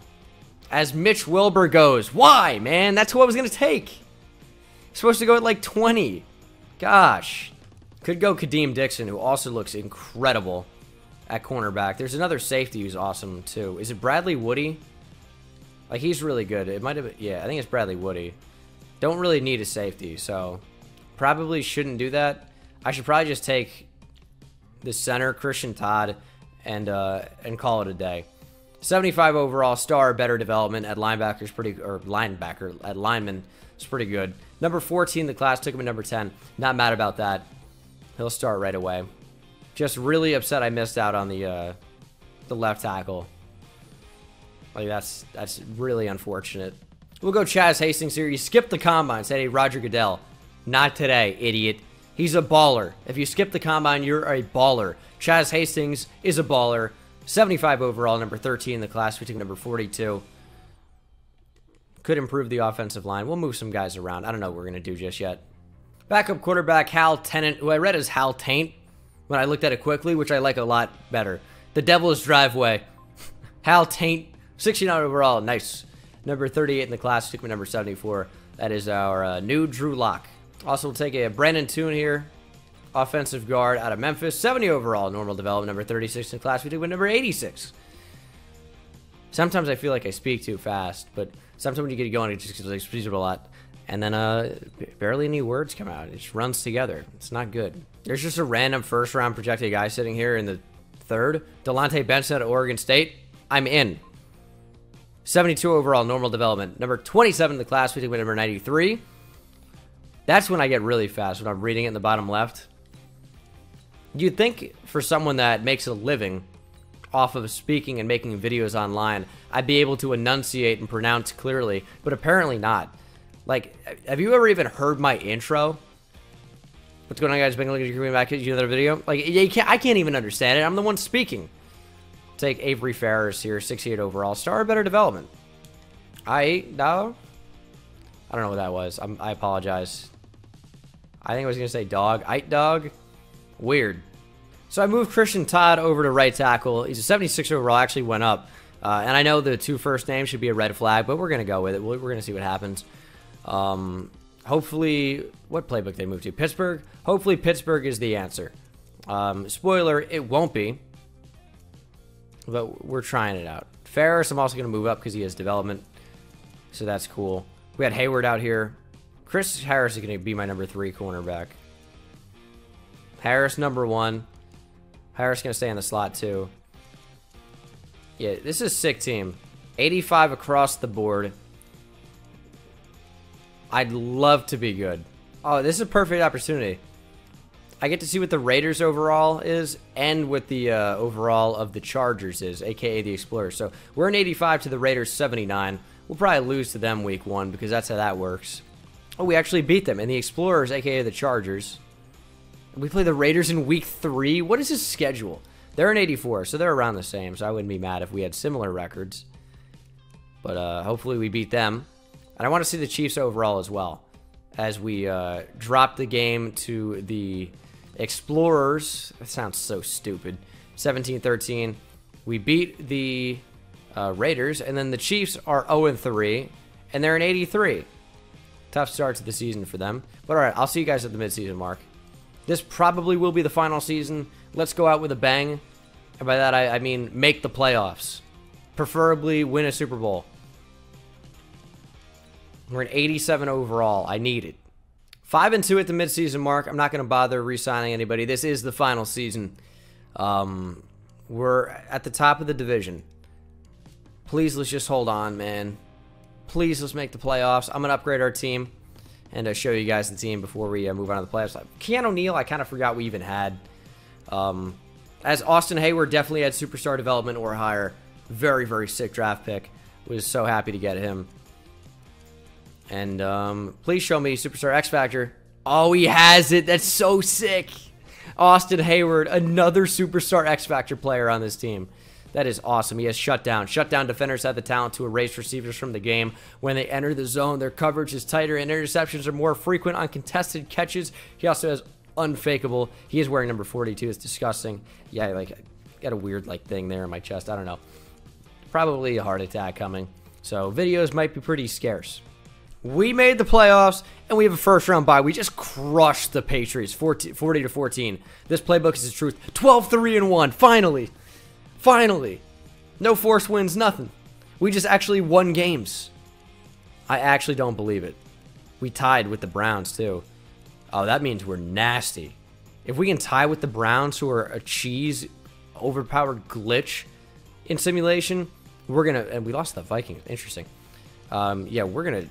As Mitch Wilbur goes. Why, man? That's who I was going to take. Supposed to go at like 20. Gosh. Could go Kadeem Dixon, who also looks incredible at cornerback. There's another safety who's awesome, too. Is it Bradley Woody? Like, he's really good. It might have been, yeah, I think it's Bradley Woody. Don't really need a safety, so probably shouldn't do that. I should probably just take the center, Christian Todd, and call it a day. 75 overall, star, better development at linebacker is pretty, or linebacker at lineman is pretty good. Number 14 in the class, took him at number 10. Not mad about that. He'll start right away. Just really upset I missed out on the left tackle. Like, that's really unfortunate. We'll go Chaz Hastings here. You skipped the combine. Said, hey, Roger Goodell. Not today, idiot. He's a baller. If you skip the combine, you're a baller. Chaz Hastings is a baller. 75 overall, number 13 in the class. We took number 42. Could improve the offensive line. We'll move some guys around. I don't know what we're going to do just yet. Backup quarterback, Hal Tennant, who I read as Hal Taint when I looked at it quickly, which I like a lot better. The Devil's Driveway. Hal Taint, 69 overall. Nice. Number 38 in the class. Took me number 74. That is our new Drew Lock. Also, we'll take a Brandon Toon here. Offensive guard out of Memphis. 70 overall. Normal development. Number 36 in the class. We took with number 86. Sometimes I feel like I speak too fast, but sometimes when you get going, it just speaks a lot. And then barely any words come out. It just runs together. It's not good. There's just a random first-round projected guy sitting here in the third. Delonte Benson at Oregon State. I'm in. 72 overall, normal development. Number 27 in the class. We took with number 93. That's when I get really fast, when I'm reading it in the bottom left. You'd think for someone that makes a living off of speaking and making videos online, I'd be able to enunciate and pronounce clearly, but apparently not. Like, have you ever even heard my intro? What's going on, guys? Bengal King coming back at you another video. Like, I can't even understand it. I'm the one speaking. Take Avery Ferris here, 68 overall, star, better development. I don't know what that was. I apologize. I think I was gonna say dog. Dog. Weird. So I moved Christian Todd over to right tackle. He's a 76 overall. Actually went up. And I know the two first names should be a red flag, but we're gonna go with it. We're gonna see what happens. Hopefully, what playbook they move to? Pittsburgh. Hopefully Pittsburgh is the answer. Spoiler, it won't be. But we're trying it out. Ferris, I'm also gonna move up because he has development. So that's cool. We had Hayward out here. Chris Harris is going to be my number 3 cornerback. Harris, number 1. Harris going to stay in the slot, too. Yeah, this is a sick team. 85 across the board. I'd love to be good. Oh, this is a perfect opportunity. I get to see what the Raiders overall is and what the overall of the Chargers is, a.k.a. the Explorers. So we're an 85 to the Raiders 79. We'll probably lose to them week 1 because that's how that works. Oh, we actually beat them. And the Explorers, a.k.a. the Chargers. We play the Raiders in week 3. What is his schedule? They're an 84, so they're around the same. So I wouldn't be mad if we had similar records. But hopefully we beat them. And I want to see the Chiefs overall as well. As we drop the game to the Explorers. That sounds so stupid. 17-13. We beat the Raiders, and then the Chiefs are 0-3, and they're an 83. Tough start to the season for them. But all right, I'll see you guys at the midseason mark. This probably will be the final season. Let's go out with a bang. And by that, I mean make the playoffs. Preferably win a Super Bowl. We're an 87 overall. I need it. 5-2 at the midseason mark. I'm not going to bother re-signing anybody. This is the final season. We're at the top of the division. Please, let's just hold on, man. Please, let's make the playoffs. I'm going to upgrade our team and show you guys the team before we move on to the playoffs. Keon O'Neill, I kind of forgot we even had. As Austin Hayward definitely had superstar development or higher. Very, very sick draft pick. Was so happy to get him. And please show me Superstar X Factor. Oh, he has it. That's so sick. Austin Hayward, another Superstar X Factor player on this team. That is awesome. He has shutdown. Shutdown defenders have the talent to erase receivers from the game. When they enter the zone, their coverage is tighter and interceptions are more frequent on contested catches. He also has unfakeable. He is wearing number 42. It's disgusting. Yeah, like, got a weird like thing there in my chest. I don't know. Probably a heart attack coming. So videos might be pretty scarce. We made the playoffs, and we have a first-round bye. We just crushed the Patriots, 40-14. This playbook is the truth. 12-3-1, finally. Finally. No forced wins, nothing. We just actually won games. I actually don't believe it. We tied with the Browns, too. Oh, that means we're nasty. If we can tie with the Browns, who are a cheese, overpowered glitch in simulation, We're going to, and we lost the Vikings. Interesting. Yeah, we're going to,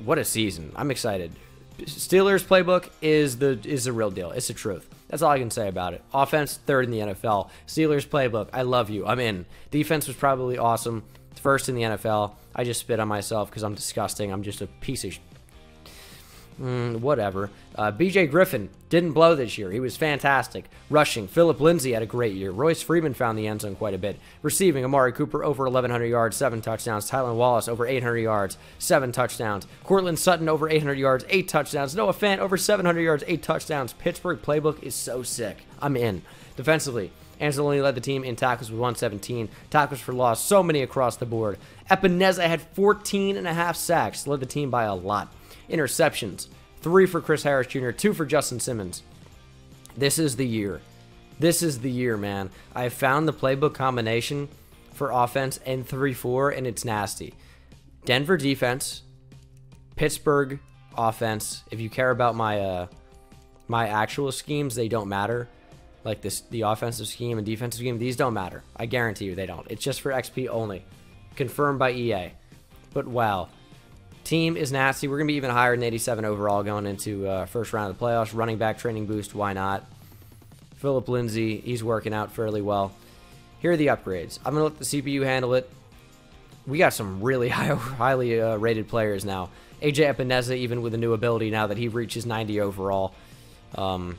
what a season. I'm excited. Steelers playbook is the real deal. It's the truth. That's all I can say about it. Offense, third in the NFL. Steelers playbook, I love you. I'm in. Defense was probably awesome. First in the NFL. I just spit on myself because I'm disgusting. I'm just a piece of whatever. BJ Griffin didn't blow this year. He was fantastic. Rushing, Phillip Lindsay had a great year. Royce Freeman found the end zone quite a bit. Receiving, Amari Cooper over 1,100 yards, 7 touchdowns. Tylan Wallace over 800 yards, 7 touchdowns. Cortland Sutton over 800 yards, 8 touchdowns. Noah Fant over 700 yards, 8 touchdowns. Pittsburgh playbook is so sick. I'm in. Defensively, Anzalone led the team in tackles with 117. Tackles for loss, so many across the board. Epenesa had 14.5 sacks, led the team by a lot. Interceptions, 3 for Chris Harris Jr., 2 for Justin Simmons. This is the year. This is the year, man. I found the playbook combination for offense and 3-4, and it's nasty. Denver defense, Pittsburgh offense. If you care about my my actual schemes, they don't matter. Like the offensive scheme and defensive scheme, these don't matter. I guarantee you they don't. It's just for XP only. Confirmed by EA. But wow. Team is nasty. We're going to be even higher than 87 overall going into first round of the playoffs. Running back training boost, why not? Phillip Lindsay, he's working out fairly well. Here are the upgrades. I'm going to let the CPU handle it. We got some really highly rated players now. AJ Epenesa, even with a new ability now that he reaches 90 overall. And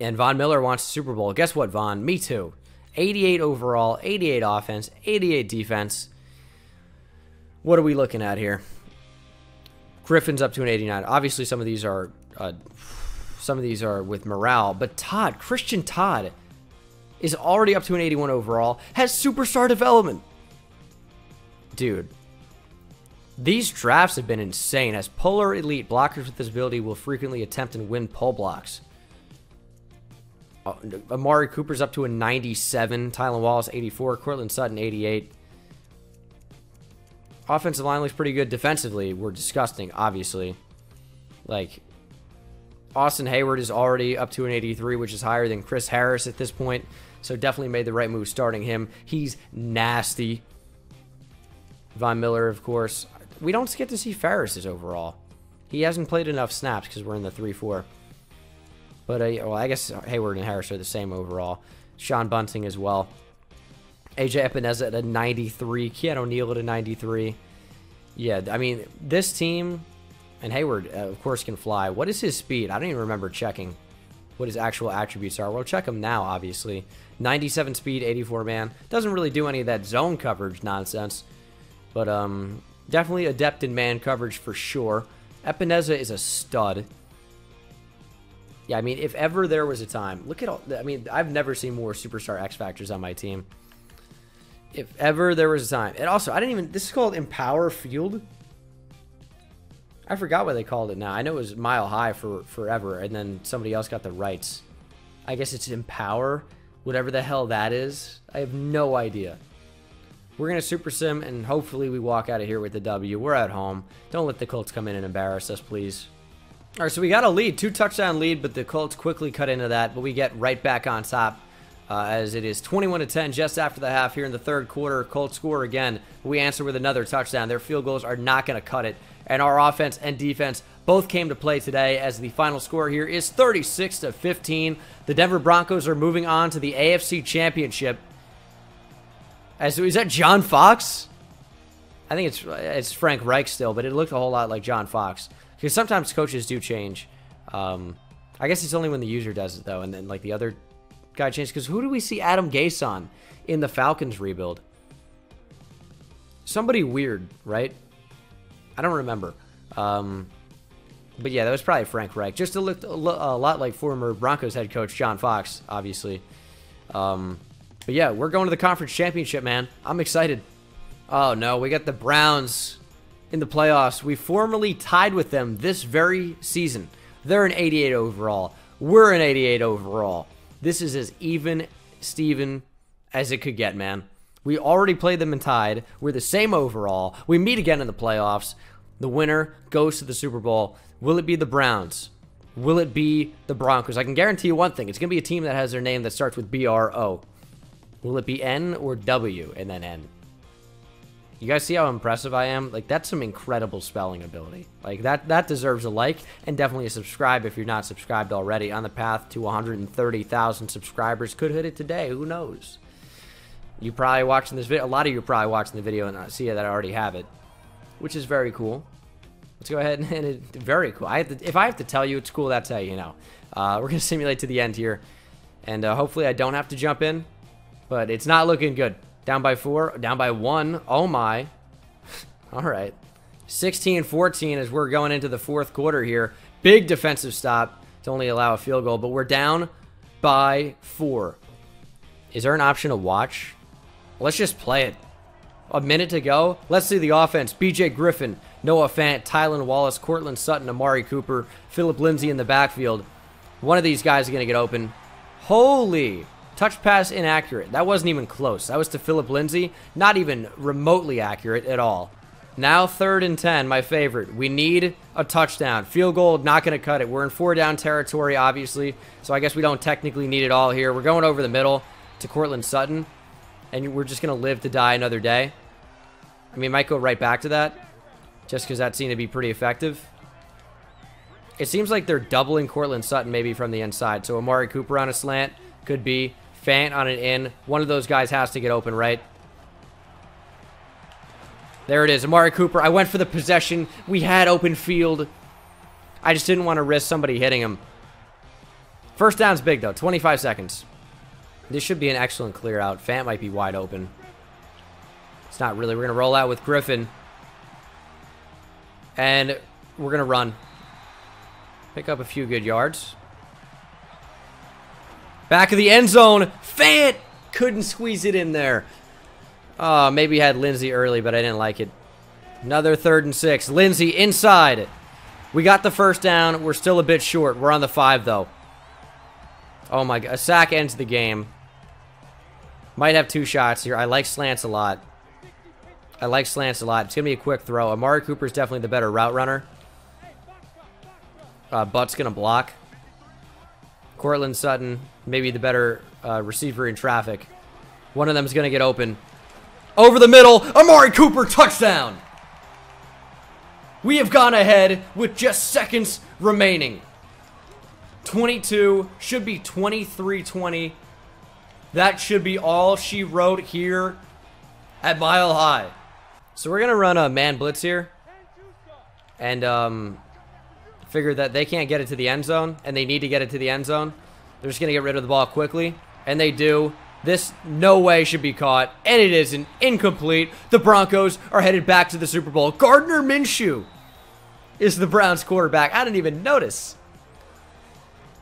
Von Miller wants the Super Bowl. Guess what, Von? Me too. 88 overall, 88 offense, 88 defense. What are we looking at here? Griffin's up to an 89. Obviously, some of these are with morale. But Christian Todd, is already up to an 81 overall. Has superstar development. Dude, these drafts have been insane. As polar elite, blockers with this ability will frequently attempt and win pull blocks. Amari Cooper's up to a 97. Tylan Wallace, 84. Cortland Sutton, 88. Offensive line looks pretty good. Defensively, we're disgusting, obviously. Like, Austin Hayward is already up to an 83, which is higher than Chris Harris at this point. So definitely made the right move starting him. He's nasty. Von Miller, of course. We don't get to see Ferris's overall. He hasn't played enough snaps because we're in the 3-4. But, well, I guess Hayward and Harris are the same overall. Sean Bunting as well. AJ Epenesa at a 93. Keon O'Neill at a 93. Yeah, I mean, this team, and Hayward, of course, can fly. What is his speed? I don't even remember checking what his actual attributes are. We'll check him now, obviously. 97 speed, 84 man. Doesn't really do any of that zone coverage nonsense. But definitely adept in man coverage for sure. Epenesa is a stud. Yeah, I mean, if ever there was a time, look at all, I mean, I've never seen more superstar X Factors on my team. If ever there was a time. And also, I didn't even, this is called Empower Field. I forgot what they called it now. I know it was Mile High for forever, and then somebody else got the rights. I guess it's Empower, whatever the hell that is. I have no idea. We're going to Super Sim, and hopefully we walk out of here with the W. We're at home. Don't let the Colts come in and embarrass us, please. All right, so we got a lead, 2-touchdown lead, but the Colts quickly cut into that, but we get right back on top as it is 21-10 just after the half here in the third quarter. Colts score again. We answer with another touchdown. Their field goals are not going to cut it, and our offense and defense both came to play today as the final score here is 36-15. The Denver Broncos are moving on to the AFC Championship. Is that John Fox? I think it's Frank Reich still, but it looked a whole lot like John Fox. Because sometimes coaches do change. I guess it's only when the user does it, though. And then, like, the other guy changed. Because who do we see Adam Gase on in the Falcons rebuild? Somebody weird, right? I don't remember. But, yeah, that was probably Frank Reich. Just to look a lot like former Broncos head coach John Fox, obviously. But, yeah, we're going to the conference championship, man. I'm excited. Oh, no, we got the Browns in the playoffs. We formerly tied with them this very season. They're an 88 overall. We're an 88 overall. This is as even Steven as it could get, man. We already played them and tied. We're the same overall. We meet again in the playoffs. The winner goes to the Super Bowl. Will it be the Browns? Will it be the Broncos? I can guarantee you one thing. It's going to be a team that has their name that starts with BRO. Will it be N or W and then N? You guys see how impressive I am? Like, that's some incredible spelling ability. Like, that deserves a like, and definitely a subscribe if you're not subscribed already. On the path to 130,000 subscribers. Could hit it today. Who knows? You probably watching this video. A lot of you are probably watching the video and I see that I already have it, which is very cool. Let's go ahead and it's very cool. If I have to tell you it's cool, that's how you know. We're going to simulate to the end here, and hopefully I don't have to jump in, but it's not looking good. Down by 4, down by 1. Oh my. All right. 16-14 as we're going into the fourth quarter here. Big defensive stop to only allow a field goal, but we're down by 4. Is there an option to watch? Let's just play it. A minute to go. Let's see the offense. BJ Griffin, Noah Fant, Tylan Wallace, Cortland Sutton, Amari Cooper, Phillip Lindsay in the backfield. One of these guys is going to get open. Holy. Touch pass inaccurate. That wasn't even close. That was to Phillip Lindsay. Not even remotely accurate at all. Now 3rd and 10, my favorite. We need a touchdown. Field goal, not going to cut it. We're in 4-down territory, obviously, so I guess we don't technically need it all here. We're going over the middle to Cortland Sutton, and we're just going to live to die another day. I mean, might go right back to that, just because that seemed to be pretty effective. It seems like they're doubling Cortland Sutton maybe from the inside, so Amari Cooper on a slant could be. Fant on an in. One of those guys has to get open, right? There it is. Amari Cooper. I went for the possession. We had open field. I just didn't want to risk somebody hitting him. First down's big, though. 25 seconds. This should be an excellent clear out. Fant might be wide open. It's not really. We're going to roll out with Griffin. And we're going to run. Pick up a few good yards. Back of the end zone. Fant couldn't squeeze it in there. Oh, maybe had Lindsay early, but I didn't like it. Another 3rd and 6. Lindsay inside. We got the first down. We're still a bit short. We're on the 5, though. Oh, my God. A sack ends the game. Might have 2 shots here. I like slants a lot. It's going to be a quick throw. Amari Cooper's definitely the better route runner. Butt's going to block. Cortland Sutton, maybe the better receiver in traffic. One of them is going to get open. Over the middle, Amari Cooper, touchdown! We have gone ahead with just seconds remaining. 22, should be 23-20. That should be all she wrote here at Mile High. So we're going to run a man blitz here. And, figure that they can't get it to the end zone, and they need to get it to the end zone. They're just going to get rid of the ball quickly, and they do. This no way should be caught, and it isn't. Incomplete. The Broncos are headed back to the Super Bowl. Gardner Minshew is the Browns quarterback. I didn't even notice.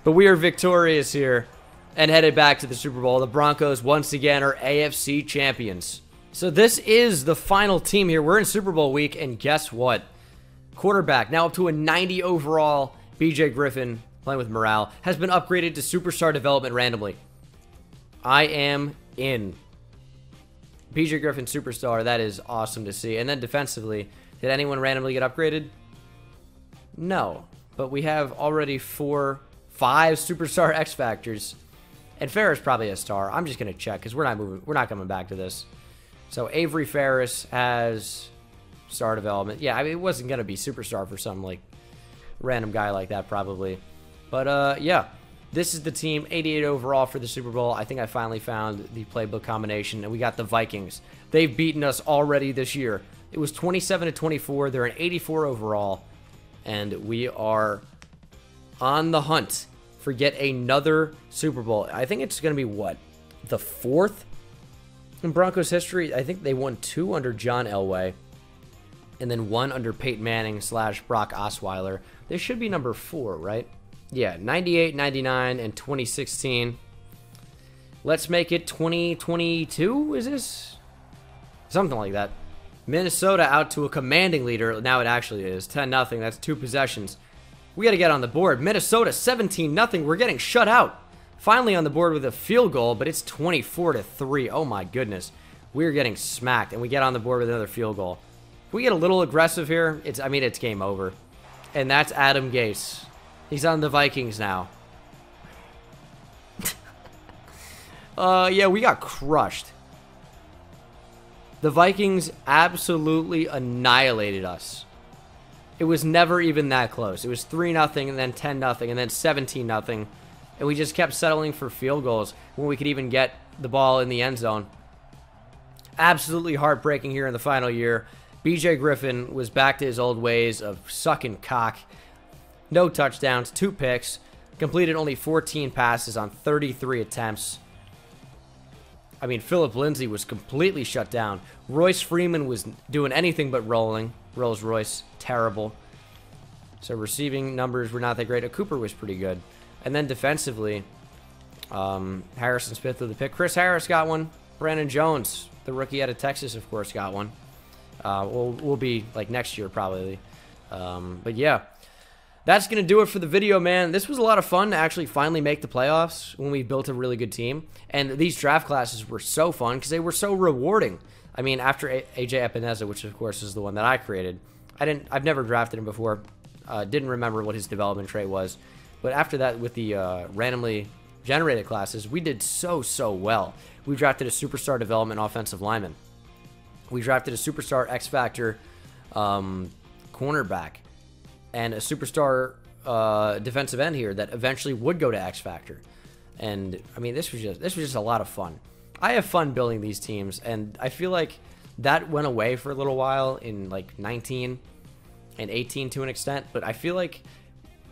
But we are victorious here and headed back to the Super Bowl. The Broncos, once again, are AFC champions. So this is the final team here. We're in Super Bowl week, and guess what? Quarterback, now up to a 90 overall, BJ Griffin, playing with morale, has been upgraded to superstar development randomly. I am in. BJ Griffin, superstar. That is awesome to see. And then defensively, did anyone randomly get upgraded? No. But we have already 5 superstar X Factors. And Ferris probably a star. I'm just going to check because we're not moving. We're not coming back to this. So Avery Ferris has star development. Yeah, I mean, it wasn't going to be superstar for some like random guy like that probably. But yeah, this is the team, 88 overall for the Super Bowl. I think I finally found the playbook combination, and we got the Vikings. They've beaten us already this year. It was 27-24. They're an 84 overall, and we are on the hunt for yet another Super Bowl. I think it's going to be what, the 4th in Broncos history. I think they won 2 under John Elway, and then 1 under Peyton Manning / Brock Osweiler. This should be number 4, right? Yeah, 98, 99, and 2016. Let's make it 2022, is this? Something like that. Minnesota out to a commanding leader. Now it actually is. 10-0. That's 2 possessions. We got to get on the board. Minnesota 17-0. We're getting shut out. Finally on the board with a field goal, but it's 24-3. Oh my goodness. We're getting smacked, and we get on the board with another field goal. If we get a little aggressive here, it's game over. And that's Adam Gase. He's on the Vikings now. Yeah, we got crushed. The Vikings absolutely annihilated us. It was never even that close. It was 3-0 and then 10-0 and then 17-0. And we just kept settling for field goals when we could even get the ball in the end zone. Absolutely heartbreaking here in the final year. BJ Griffin was back to his old ways of sucking cock. No touchdowns, 2 picks. Completed only 14 passes on 33 attempts. I mean, Philip Lindsay was completely shut down. Royce Freeman was doing anything but rolling. Rolls Royce, terrible. So receiving numbers were not that great. Cooper was pretty good. And then defensively, Harrison Smith with the pick. Chris Harris got one. Brandon Jones, the rookie out of Texas, of course, got one. Will be like next year probably. But yeah. That's going to do it for the video, man. This was a lot of fun to actually finally make the playoffs when we built a really good team. And these draft classes were so fun because they were so rewarding. I mean, after AJ Epenesa, which of course is the one that I created, I've never drafted him before. Didn't remember what his development trait was. But after that, with the randomly generated classes, we did so well. We drafted a superstar development offensive lineman. We drafted a superstar X Factor cornerback. And a superstar defensive end here that eventually would go to X Factor. And I mean, this was just a lot of fun. I have fun building these teams, and I feel like that went away for a little while in like 19 and 18 to an extent. But I feel like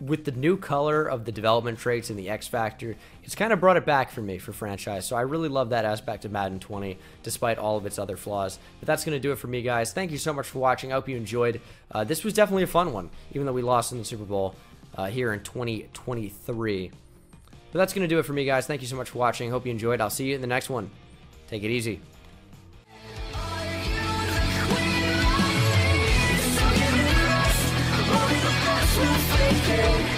with the new color of the development traits and the X Factor, it's kind of brought it back for me for franchise. So I really love that aspect of Madden 20, despite all of its other flaws. But that's going to do it for me, guys. Thank you so much for watching. I hope you enjoyed. This was definitely a fun one, even though we lost in the Super Bowl here in 2023. But that's going to do it for me, guys. Thank you so much for watching. Hope you enjoyed. I'll see you in the next one. Take it easy. We'll